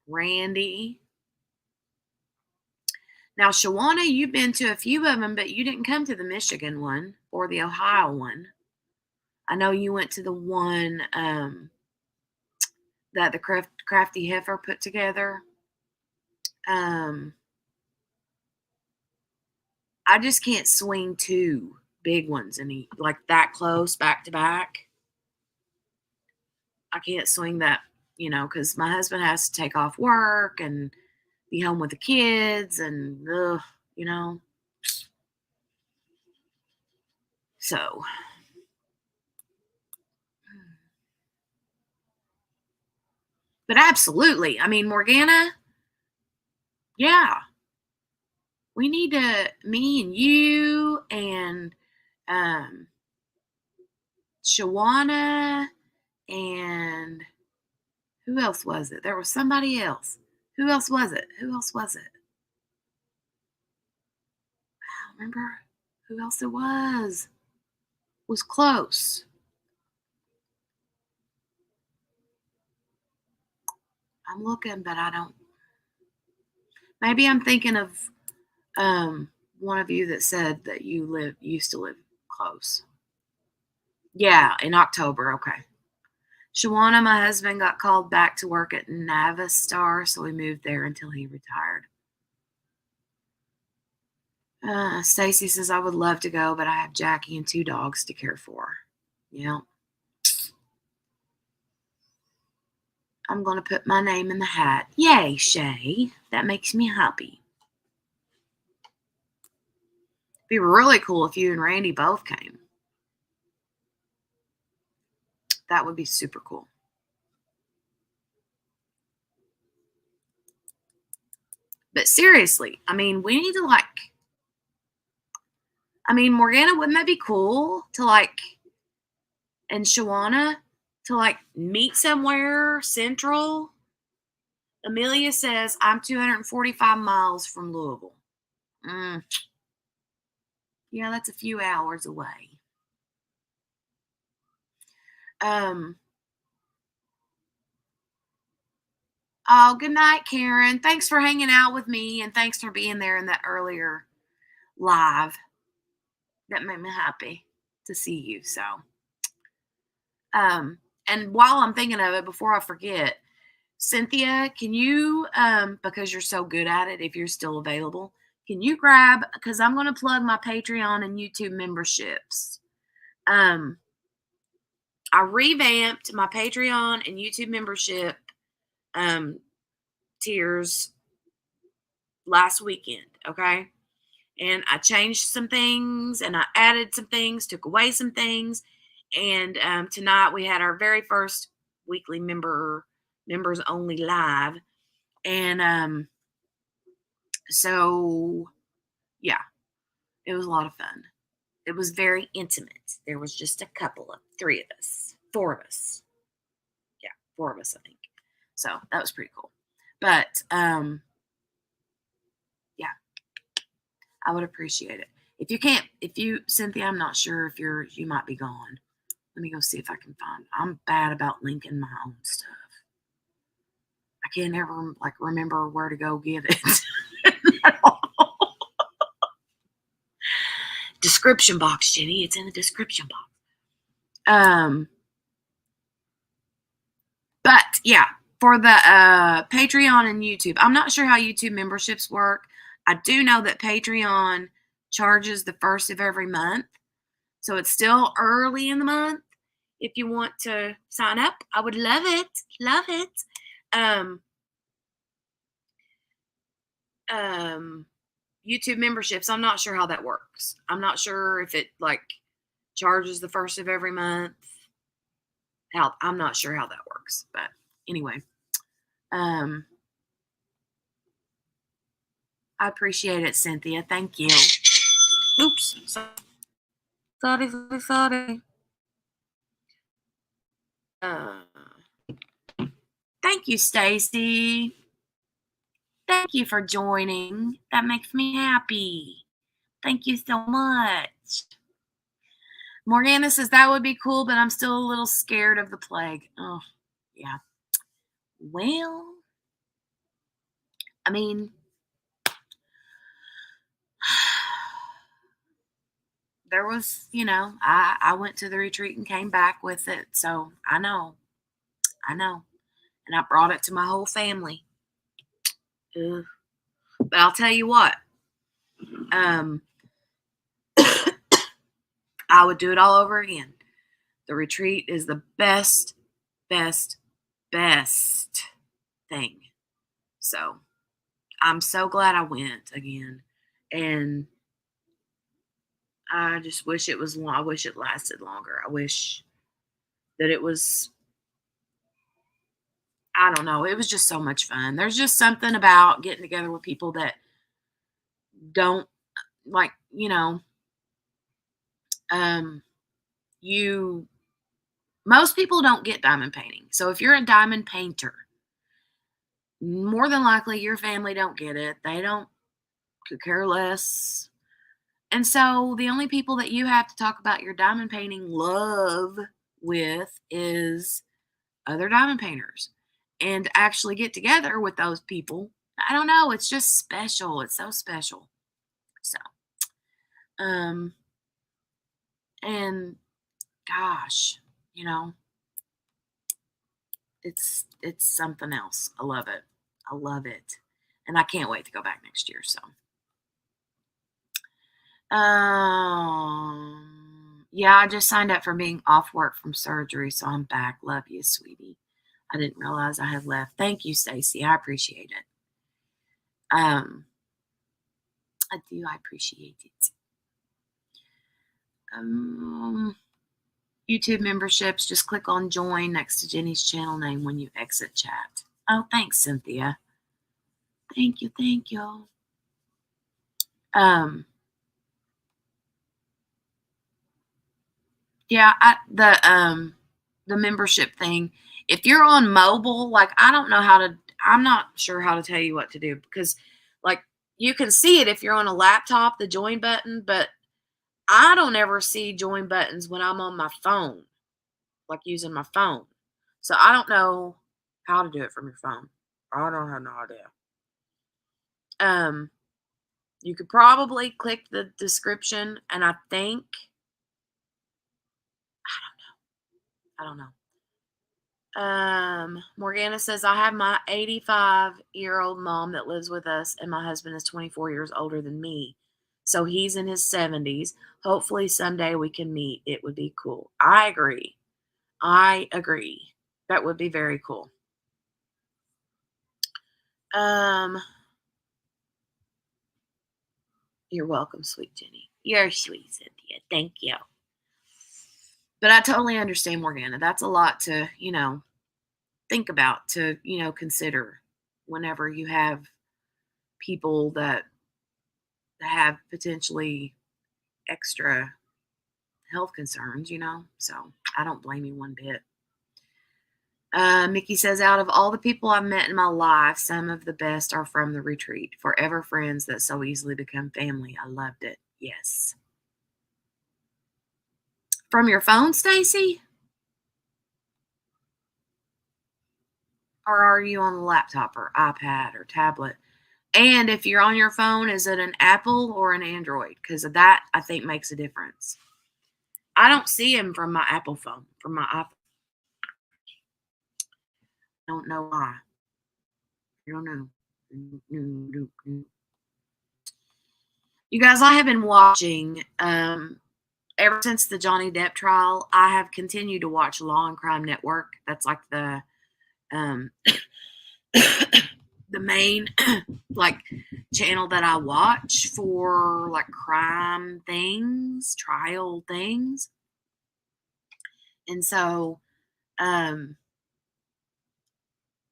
Randy. Now, Shawana, you've been to a few of them, but you didn't come to the Michigan one or the Ohio one. I know you went to the one that the Crafty Heifer put together. I just can't swing 2 big ones and like that close back to back. I can't swing that, you know, because my husband has to take off work and be home with the kids and, you know. So, but absolutely. I mean, Morgana, yeah, we need to, me and you and Shawana and who else was it? There was somebody else. Who else was it? Who else was it? I don't remember who else it was. Was close. I'm looking, but I don't. Maybe I'm thinking of one of you that said that you used to live close. Yeah, in October. Okay. Shawana, my husband, got called back to work at Navistar, so we moved there until he retired. Stacy says, I would love to go, but I have Jackie and 2 dogs to care for. Yeah. I'm going to put my name in the hat. Yay, Shay. That makes me happy. It'd be really cool if you and Randy both came. That would be super cool. But seriously, I mean, we need to Morgana, wouldn't that be cool to and Shawana to meet somewhere central? Amelia says, I'm 245 miles from Louisville. Yeah, that's a few hours away. Oh, good night, Karen. Thanks for hanging out with me, and thanks for being there in that earlier live. That made me happy to see you. So, and while I'm thinking of it, before I forget, Cynthia, can you, because you're so good at it, if you're still available, can you grab, because I'm going to plug my Patreon and YouTube memberships. I revamped my Patreon and YouTube membership tiers last weekend, okay? And I changed some things, and I added some things, took away some things, and tonight we had our very first weekly members only live, and so yeah, it was a lot of fun. It was very intimate. There was just a couple of 3 of us, 4 of us. Yeah, 4 of us, I think. So that was pretty cool. But yeah, I would appreciate it. Cynthia, I'm not sure if you might be gone. Let me go see if I can find. I'm bad about linking my own stuff. I can't ever remember where to go get it. Description box, Jenny. It's in the description box. But yeah, for the Patreon and YouTube, I'm not sure how YouTube memberships work. I do know that Patreon charges the first of every month, so it's still early in the month. If you want to sign up, I would love it. Love it. YouTube memberships, I'm not sure how that works. I'm not sure if it charges the first of every month. I'm not sure how that works, but anyway, I appreciate it, Cynthia. Thank you. Oops. Sorry. Thank you, Stacy. Thank you for joining. That makes me happy. Thank you so much. Morgana says that would be cool, but I'm still a little scared of the plague. Oh, yeah. Well, I mean, there was, I went to the retreat and came back with it. So I know. And I brought it to my whole family. Ugh. But I'll tell you what, I would do it all over again. The retreat is the best thing. So I'm so glad I went again. And I just wish it was long. I wish it lasted longer. I wish that it was, I don't know. It was just so much fun. There's just something about getting together with people that don't most people don't get diamond painting. So if you're a diamond painter, more than likely your family don't get it. They could care less. And so the only people that you have to talk about your diamond painting love with is other diamond painters, and actually get together with those people. I don't know. It's just special. It's so special. So, and gosh, It's something else. I love it. I love it. And I can't wait to go back next year. So yeah, I just signed up for being off work from surgery, so I'm back. Love you, sweetie. I didn't realize I had left. Thank you, Stacy. I appreciate it. I do. I appreciate it. YouTube memberships, just click on join next to Jenny's channel name when you exit chat. Oh, thanks, Cynthia. Thank you. Thank you. Yeah, the membership thing. If you're on mobile, like I'm not sure how to tell you what to do, because like you can see it if you're on a laptop, the join button, but I don't ever see join buttons when I'm on my phone, like using my phone. So I don't know how to do it from your phone. I don't have no idea. You could probably click the description, and I think I don't know. Morgana says, I have my 85-year-old mom that lives with us, and my husband is 24 years older than me. So he's in his 70s. Hopefully someday we can meet. It would be cool. I agree. That would be very cool. You're welcome, sweet Jenny. You're sweet, Cynthia. Thank you. But I totally understand, Morgana. That's a lot to, think about, to, consider whenever you have people that have potentially extra health concerns, So I don't blame you one bit. Mickey says, out of all the people I've met in my life, some of the best are from the retreat. Forever friends that so easily become family. I loved it. Yes. From your phone, Stacy? Or are you on the laptop or iPad or tablet? And if you're on your phone, is it an Apple or an Android? Because that, I think, makes a difference. I don't see him from my Apple phone, from my iPhone. I don't know why. I don't know. You guys, I have been watching, ever since the Johnny Depp trial, I have continued to watch Law and Crime Network. That's like the the main like channel that I watch for like crime things, trial things. And so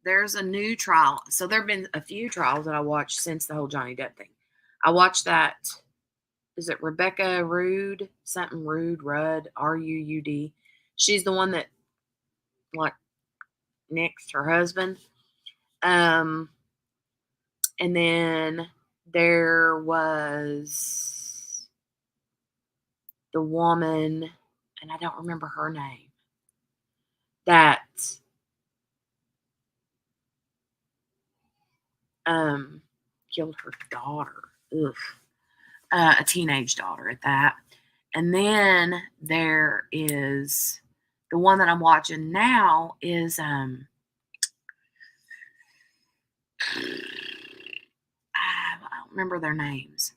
there's a new trial. So there have been a few trials that I watched since the whole Johnny Depp thing. I watched that, is it Rebecca Rudd? Something Rudd, Ruud. She's the one that like nixed her husband. And then there was the woman, and I don't remember her name, that killed her daughter. Ugh. A teenage daughter at that. And then there is the one that I'm watching now is I don't remember their names.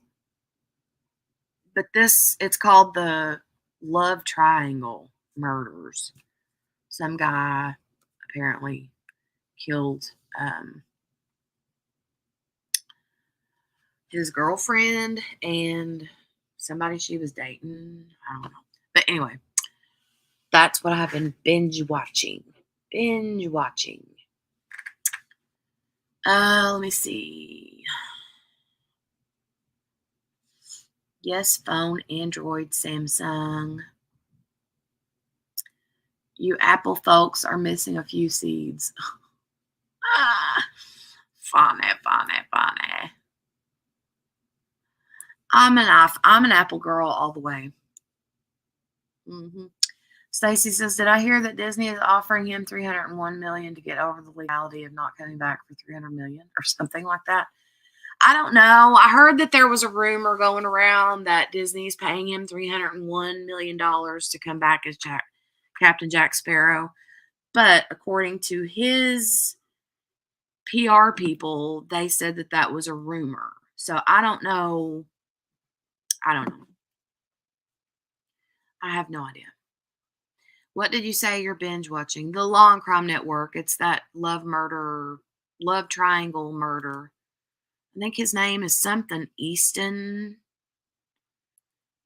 But it's called the Love Triangle Murders. Some guy apparently killed his girlfriend and somebody she was dating. I don't know. But anyway, that's what I've been binge watching. Let me see. Yes, phone, Android, Samsung. You Apple folks are missing a few seeds. Funny. I'm an Apple girl all the way. Stacy says, did I hear that Disney is offering him $301 million to get over the legality of not coming back for $300 million or something like that? I don't know. I heard that there was a rumor going around that Disney's paying him $301 million to come back as Captain Jack Sparrow. But according to his PR people, they said that that was a rumor. So I don't know. I don't know. I have no idea. What did you say you're binge watching? The Law and Crime Network. It's that love triangle murder. I think his name is something Easton,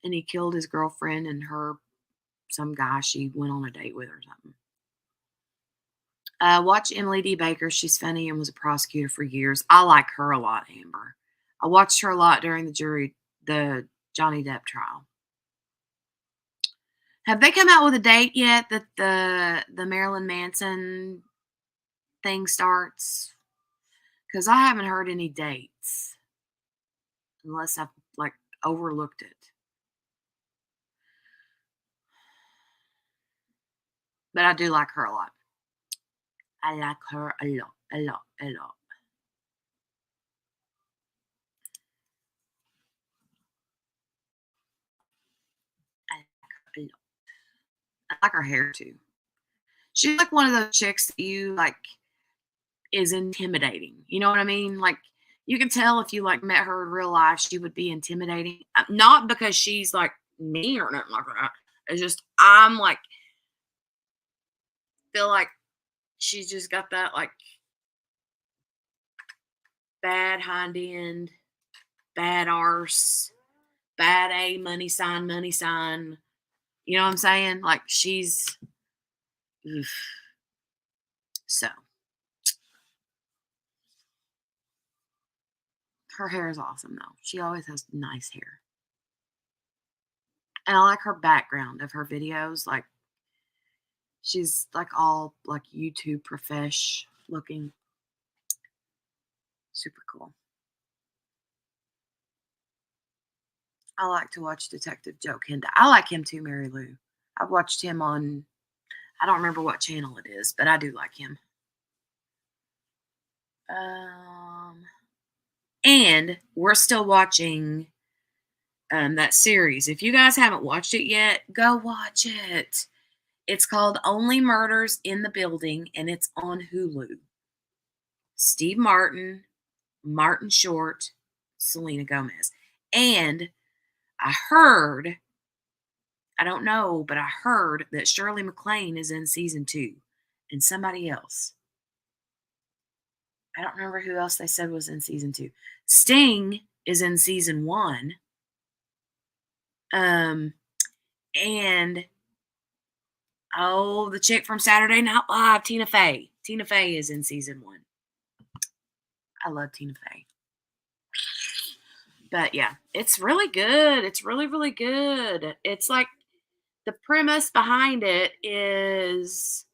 and he killed his girlfriend and some guy she went on a date with or something. Watch Emily D. Baker. She's funny and was a prosecutor for years. I like her a lot, Amber. I watched her a lot during the Johnny Depp trial. Have they come out with a date yet that the Marilyn Manson thing starts? Because I haven't heard any dates, unless I've like overlooked it. But I do like her a lot. I like her a lot, a lot, a lot. I like her a lot. I like her hair too. She's like one of those chicks that you like is intimidating. You know what I mean? Like you can tell if you like met her in real life, she would be intimidating. Not because she's like me or nothing like that. It's just I'm like feel like she's just got that like bad hind end, bad arse, bad A money sign, money sign. You know what I'm saying? Like she's oof. So her hair is awesome though. She always has nice hair. And I like her background of her videos. Like she's like all like YouTube profesh looking. Super cool. I like to watch Detective Joe Kenda. I like him too, Mary Lou. I've watched him on, I don't remember what channel it is, but I do like him. And we're still watching that series. If you guys haven't watched it yet, go watch it. It's called Only Murders in the Building, and it's on Hulu. Steve Martin, Martin Short, Selena Gomez. And I don't know, but I heard that Shirley MacLaine is in season 2 and somebody else. I don't remember who else they said was in season 2. Sting is in season 1. And the chick from Saturday Night Live, Tina Fey. Tina Fey is in season 1. I love Tina Fey. But yeah, it's really good. It's really, really good. It's like the premise behind it is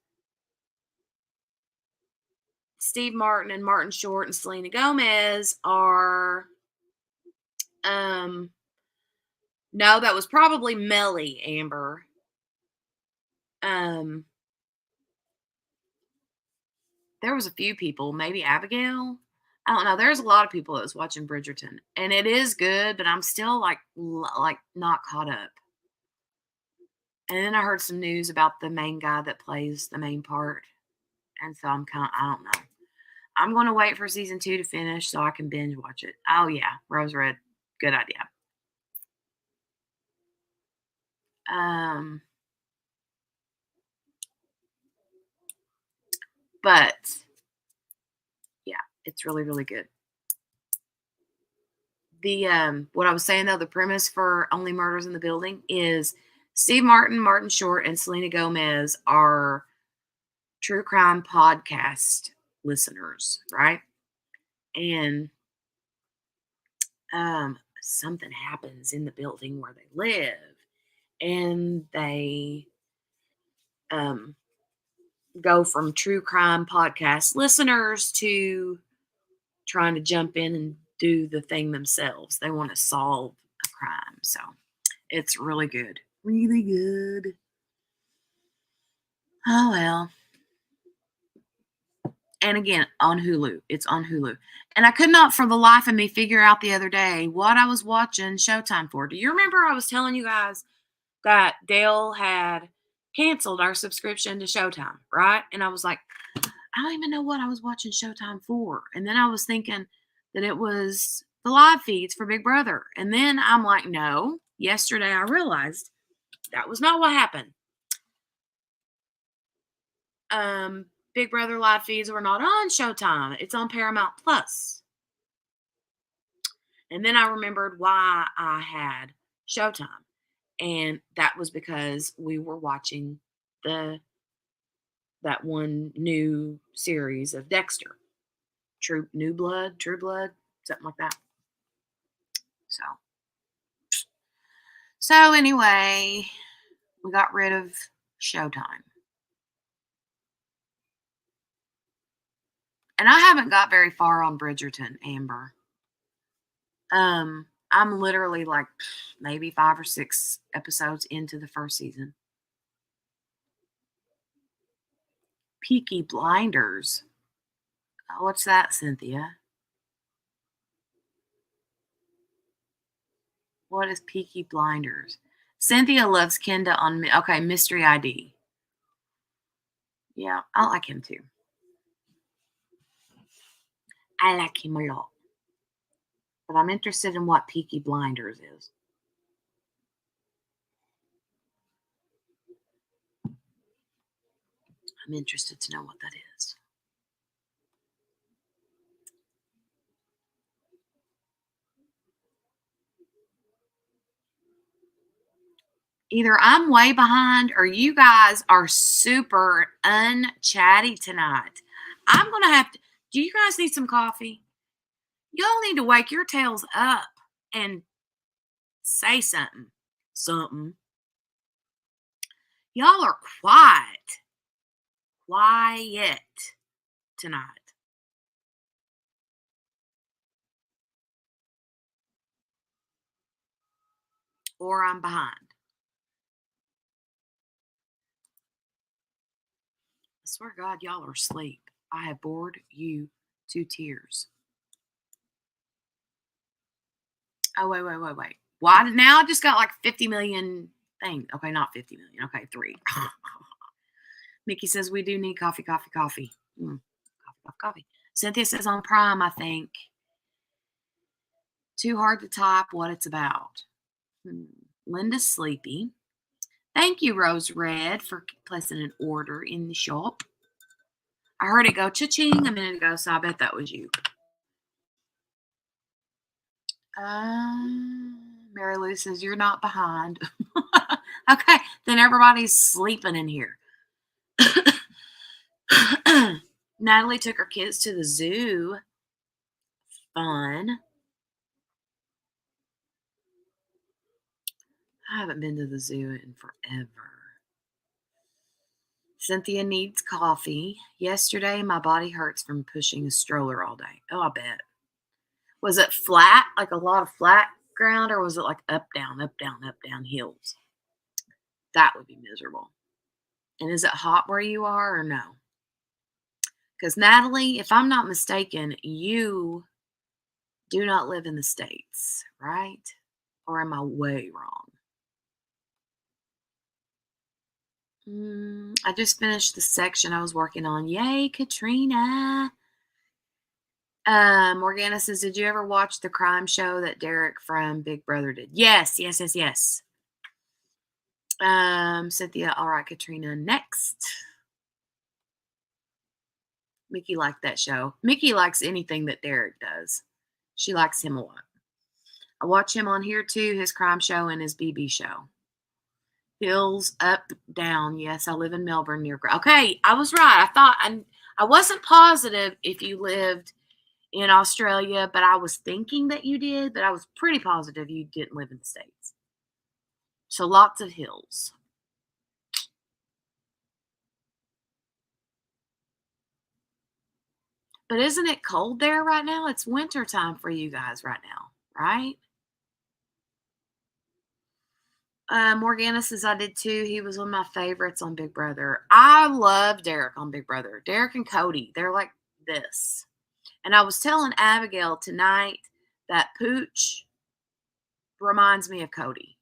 Steve Martin and Martin Short and Selena Gomez are no, that was probably Melly, Amber. There was a few people, maybe Abigail. I don't know. There's a lot of people that was watching Bridgerton, and it is good, but I'm still like not caught up. And then I heard some news about the main guy that plays the main part, and so I don't know. I'm going to wait for season 2 to finish so I can binge watch it. Oh yeah, Rose Red, good idea. But yeah, it's really, really good. The what I was saying though, the premise for Only Murders in the Building is Steve Martin, Martin Short, and Selena Gomez are true crime podcast listeners, right? And something happens in the building where they live, and they go from true crime podcast listeners to trying to jump in and do the thing themselves. They want to solve a crime. So it's really good. Really good. Oh, well. And again, on Hulu. It's on Hulu. And I could not for the life of me figure out the other day what I was watching Showtime for. Do you remember I was telling you guys that Dale had canceled our subscription to Showtime, right? And I was like, I don't even know what I was watching Showtime for. And then I was thinking that it was the live feeds for Big Brother. And then I'm like, no. Yesterday I realized that was not what happened. Big Brother live feeds were not on Showtime. It's on Paramount Plus. And then I remembered why I had Showtime. And that was because we were watching that one new series of Dexter. True Blood, something like that. So anyway, we got rid of Showtime. And I haven't got very far on Bridgerton, Amber. I'm literally like maybe 5 or 6 episodes into the first season. Peaky Blinders. What's that, Cynthia? What is Peaky Blinders? Cynthia loves Kenda on me. Okay, Mystery ID. Yeah, I like him too. I like him a lot. But I'm interested in what Peaky Blinders is. I'm interested to know what that is. Either I'm way behind or you guys are super unchatty tonight. I'm going to have to. Do you guys need some coffee? Y'all need to wake your tails up and say something. Something. Y'all are quiet. Quiet tonight. Or I'm behind. I swear to God, y'all are asleep. I have bored you to tears. Oh, wait. Why? Now I just got like 50 million things. Okay, not 50 million. Okay, 3. Mickey says we do need coffee. Coffee. Coffee. Cynthia says on Prime, I think. Too hard to type what it's about. Linda's sleepy. Thank you, Rose Red, for placing an order in the shop. I heard it go cha-ching a minute ago, so I bet that was you. Mary Lou says you're not behind. Okay, then everybody's sleeping in here. Natalie took her kids to the zoo. Fun. I haven't been to the zoo in forever. Cynthia needs coffee. Yesterday, my body hurts from pushing a stroller all day. Oh, I bet. Was it flat, like a lot of flat ground, or was it like up, down hills? That would be miserable. And is it hot where you are or no? Because Natalie, if I'm not mistaken, you do not live in the States, right? Or am I way wrong? I just finished the section I was working on. Yay, Katrina. Morgana says, did you ever watch the crime show that Derek from Big Brother did? Yes. Cynthia, all right, Katrina, next. Mickey liked that show. Mickey likes anything that Derek does. She likes him a lot. I watch him on here too, his crime show and his BB show. Hills up, down. Yes, I live in Melbourne near. Okay, I was right. I wasn't positive if you lived in Australia, but I was thinking that you did, but I was pretty positive you didn't live in the States. So lots of hills. But isn't it cold there right now? It's winter time for you guys right now, right? Morgana says I did too. He was one of my favorites on Big Brother. I love Derek on Big Brother. Derek and Cody, they're like this. And I was telling Abigail tonight that Pooch reminds me of Cody.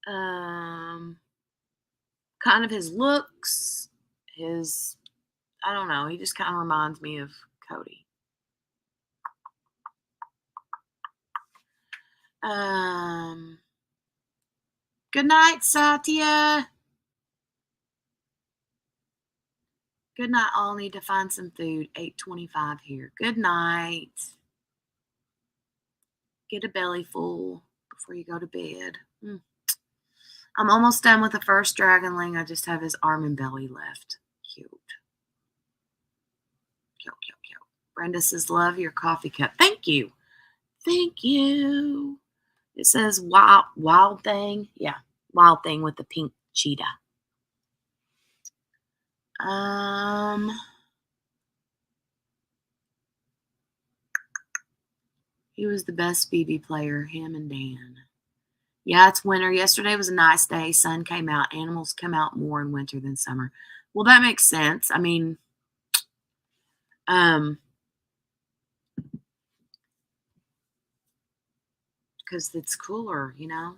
Kind of his looks, his, I don't know, he just kind of reminds me of Cody. Good night, Satya. Good night, all. Need to find some food. 8:25 here. Good night. Get a belly full before you go to bed. I'm almost done with the first dragonling. I just have his arm and belly left. Cute. Cute, cute, cute. Brenda says, love your coffee cup. Thank you. Thank you. It says wild thing. Yeah, wild thing with the pink cheetah. He was the best BB player, him and Dan. Yeah, it's winter. Yesterday was a nice day. Sun came out. Animals come out more in winter than summer. Well, that makes sense. I mean, because it's cooler, you know.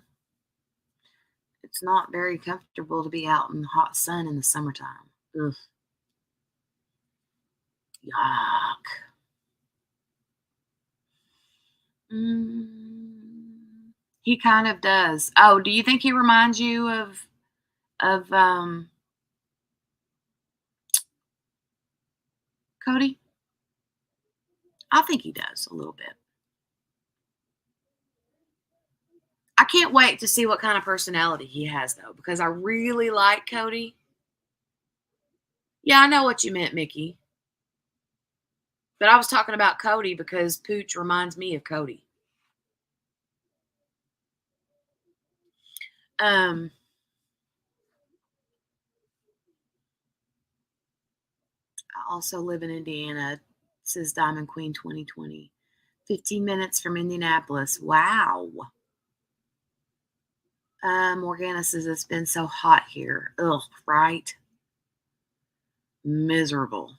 It's not very comfortable to be out in the hot sun in the summertime. Ugh. Yuck. He kind of does. Oh, do you think he reminds you of Cody? I think he does a little bit. I can't wait to see what kind of personality he has, though, because I really like Cody. Yeah, I know what you meant, Mickey. But I was talking about Cody because Pooch reminds me of Cody. I also live in Indiana, says Diamond Queen 2020. 15 minutes from Indianapolis. Wow. Morgana says it's been so hot here. Ugh, right? Miserable.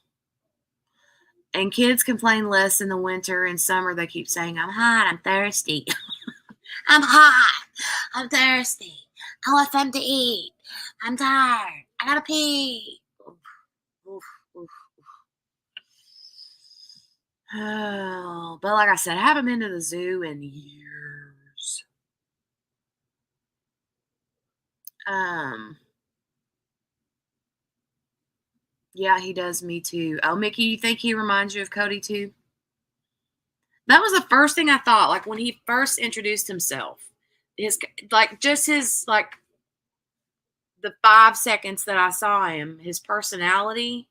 And kids complain less in the winter and summer. They keep saying, I'm hot, I'm thirsty. I'm hot, I'm thirsty. I want something to eat. I'm tired. I gotta pee. Oof, oof, oof. Oh, but like I said, I haven't been to the zoo in years. Yeah, he does me too. Oh, Mickey, you think he reminds you of Cody too? That was the first thing I thought. Like when he first introduced himself, his the 5 seconds that I saw him, his personality,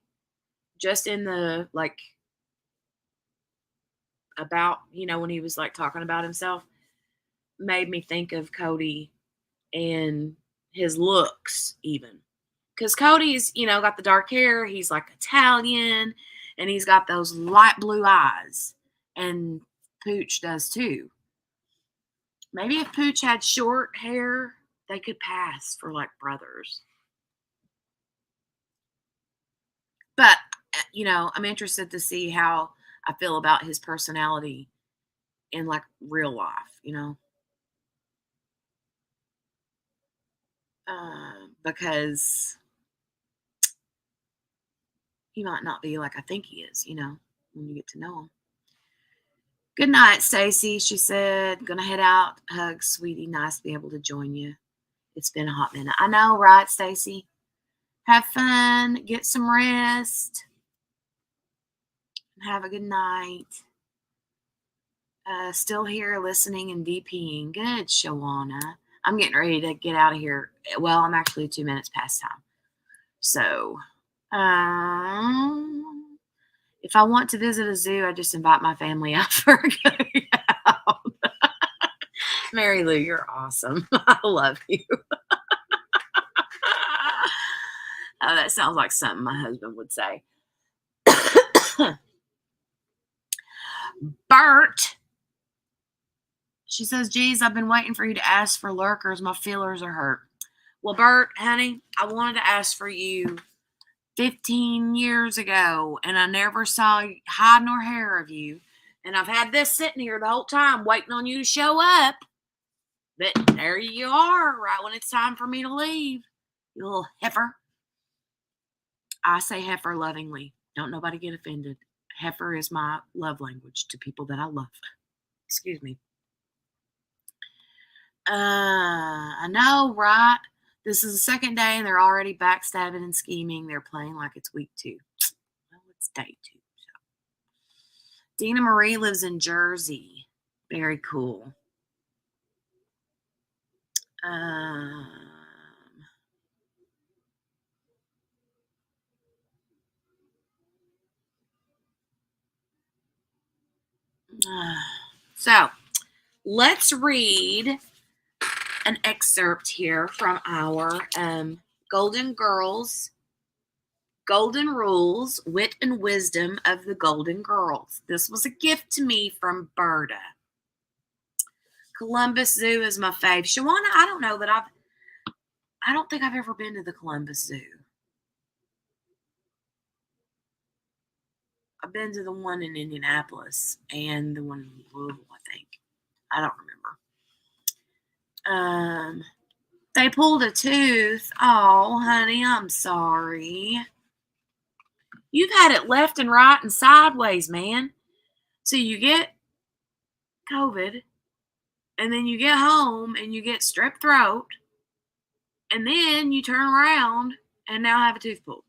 just in the about when he was talking about himself, made me think of Cody and his looks even. Because Cody's, got the dark hair. He's like Italian, and he's got those light blue eyes. And Pooch does too. Maybe if Pooch had short hair, they could pass for like brothers. But, I'm interested to see how I feel about his personality in like real life, because he might not be like I think he is, when you get to know him. Good night, Stacy. She said, gonna head out. Hugs, sweetie. Nice to be able to join you. It's been a hot minute. I know, right, Stacy? Have fun. Get some rest. Have a good night. Still here listening and VPing. Good, Shawana. I'm getting ready to get out of here. Well, I'm actually 2 minutes past time. So, if I want to visit a zoo, I just invite my family out for a going out. Mary Lou, you're awesome. I love you. Oh, that sounds like something my husband would say. Bert. She says, geez, I've been waiting for you to ask for lurkers. My feelers are hurt. Well, Bert, honey, I wanted to ask for you 15 years ago, and I never saw hide nor hair of you. And I've had this sitting here the whole time waiting on you to show up. But there you are, right when it's time for me to leave. You little heifer. I say heifer lovingly. Don't nobody get offended. Heifer is my love language to people that I love. Excuse me. I know, right? This is the second day and they're already backstabbing and scheming. They're playing like it's week 2. Well, it's day 2. So. Dina Marie lives in Jersey. Very cool. So let's read an excerpt here from our Golden Girls, Golden Rules, Wit and Wisdom of the Golden Girls. This was a gift to me from Berta. Columbus Zoo is my fave. Shawana, I don't think I've ever been to the Columbus Zoo. I've been to the one in Indianapolis and the one in Louisville, I think. I don't remember. They pulled a tooth. Oh, honey, I'm sorry. You've had it left and right and sideways, man. So you get COVID, and then you get home and you get strep throat, and then you turn around and now have a tooth pulled.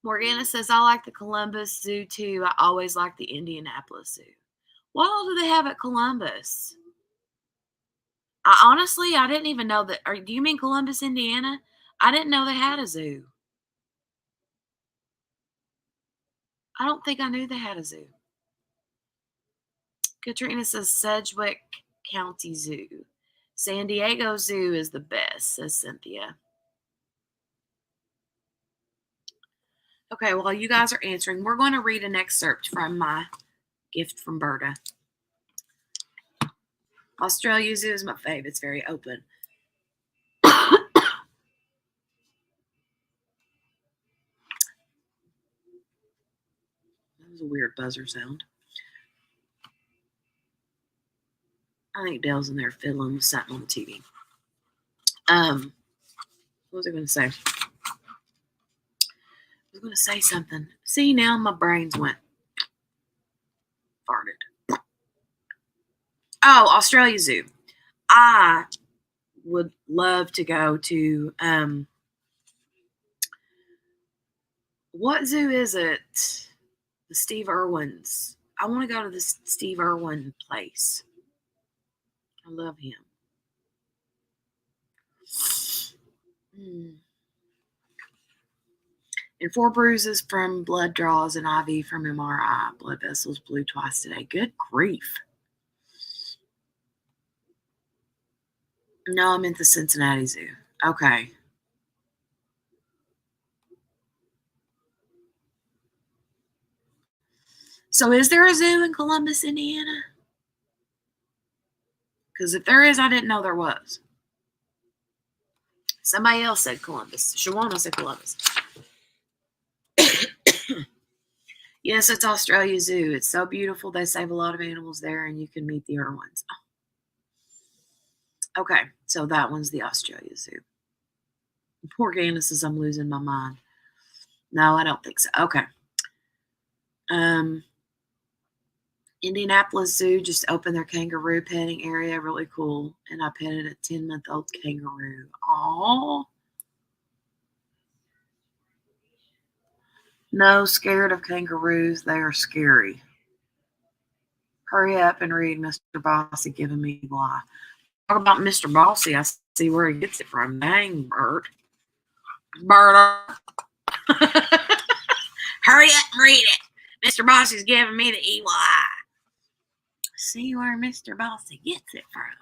Morgana says, I like the Columbus Zoo too. I always like the Indianapolis Zoo. What all do they have at Columbus? I didn't even know that. Do you mean Columbus, Indiana? I didn't know they had a zoo. I don't think I knew they had a zoo. Katrina says Sedgwick County Zoo. San Diego Zoo is the best, says Cynthia. Okay, while you guys are answering, we're going to read an excerpt from my gift from Berta. Australia Zoo is my fave. It's very open. That was a weird buzzer sound. I think Dale's in there fiddling with something on the TV. What was I going to say? I was going to say something. See, now my brains went farted. Oh, Australia Zoo. I would love to go to, what zoo is it? The Steve Irwin's. I want to go to the Steve Irwin place. I love him. And 4 bruises from blood draws and IV from MRI. Blood vessels blew twice today. Good grief. No, I meant the Cincinnati Zoo. Okay. So is there a zoo in Columbus, Indiana? Because if there is, I didn't know there was. Somebody else said Columbus. Shawana said Columbus. Yes, it's Australia Zoo. It's so beautiful. They save a lot of animals there, and you can meet the Irwins. Okay, so that one's the Australia Zoo. Poor Gana says I'm losing my mind. No, I don't think so. Okay. Indianapolis Zoo just opened their kangaroo petting area. Really cool. And I petted a 10-month-old kangaroo. Aww. No, scared of kangaroos. They are scary. Hurry up and read Mr. Bossy giving me why. Talk about Mr. Bossy. I see where he gets it from. Dang, Bert. Bert. Hurry up and read it. Mr. Bossy's giving me the EY. See where Mr. Bossy gets it from.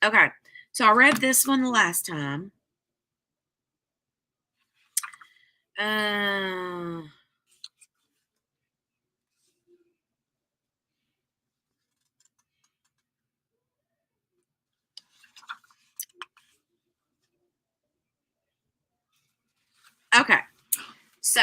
Okay, so I read this one the last time. Okay, so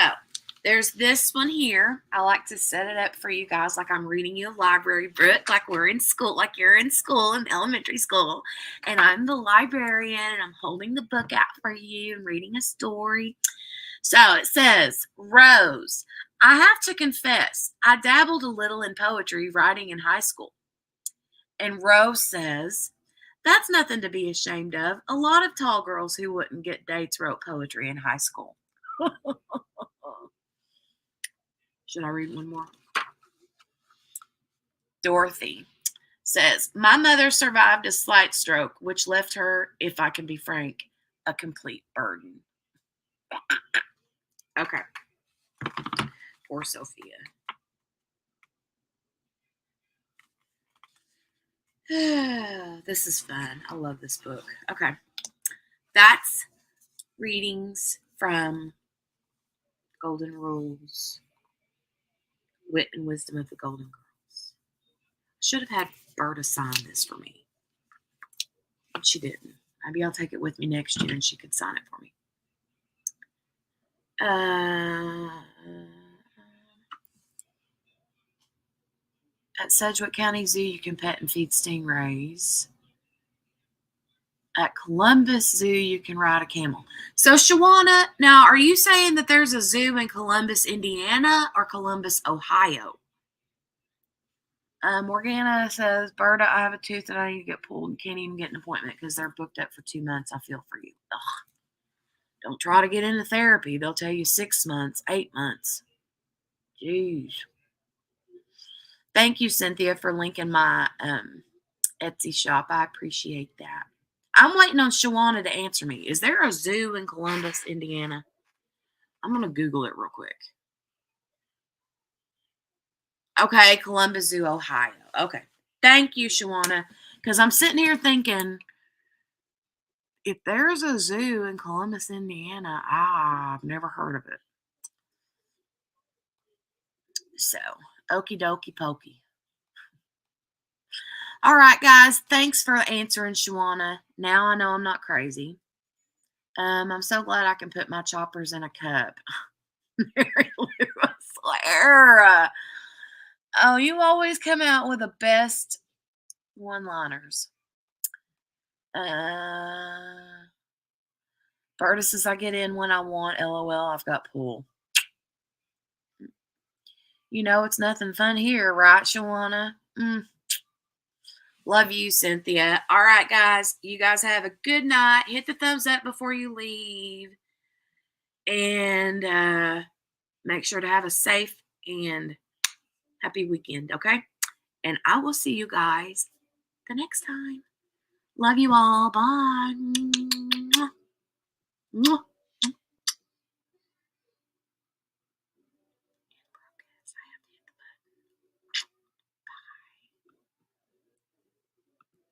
There's this one here. I like to set it up for you guys like I'm reading you a library book, like we're in school, like you're in school, in elementary school. And I'm the librarian, and I'm holding the book out for you and reading a story. So it says, Rose, I have to confess, I dabbled a little in poetry writing in high school. And Rose says, that's nothing to be ashamed of. A lot of tall girls who wouldn't get dates wrote poetry in high school. Should I read one more? Dorothy says, my mother survived a slight stroke, which left her, if I can be frank, a complete burden. Okay. Poor Sophia. This is fun. I love this book. Okay. That's readings from Golden Rules, Wit and Wisdom of the Golden Girls. Should have had Berta sign this for me. But she didn't. Maybe I'll take it with me next year and she could sign it for me. At Sedgwick County Zoo, you can pet and feed stingrays. At Columbus Zoo, you can ride a camel. So, Shawana, now, are you saying that there's a zoo in Columbus, Indiana, or Columbus, Ohio? Morgana says, Berta, I have a tooth that I need to get pulled and can't even get an appointment because they're booked up for 2 months. I feel for you. Ugh. Don't try to get into therapy. They'll tell you 6 months, 8 months. Jeez. Thank you, Cynthia, for linking my Etsy shop. I appreciate that. I'm waiting on Shawana to answer me. Is there a zoo in Columbus, Indiana? I'm going to Google it real quick. Okay, Columbus Zoo, Ohio. Okay. Thank you, Shawana. Because I'm sitting here thinking, if there's a zoo in Columbus, Indiana, I've never heard of it. So, okie dokie pokey. All right, guys. Thanks for answering, Shawana. Now I know I'm not crazy. I'm so glad I can put my choppers in a cup. Mary Lou, I swear. Oh, you always come out with the best one-liners. Berta says, I get in when I want. LOL, I've got pool. You know, it's nothing fun here, right, Shawana? Love you, Cynthia. All right, guys. You guys have a good night. Hit the thumbs up before you leave. And make sure to have a safe and happy weekend, okay? And I will see you guys the next time. Love you all. Bye. Mwah. Mwah.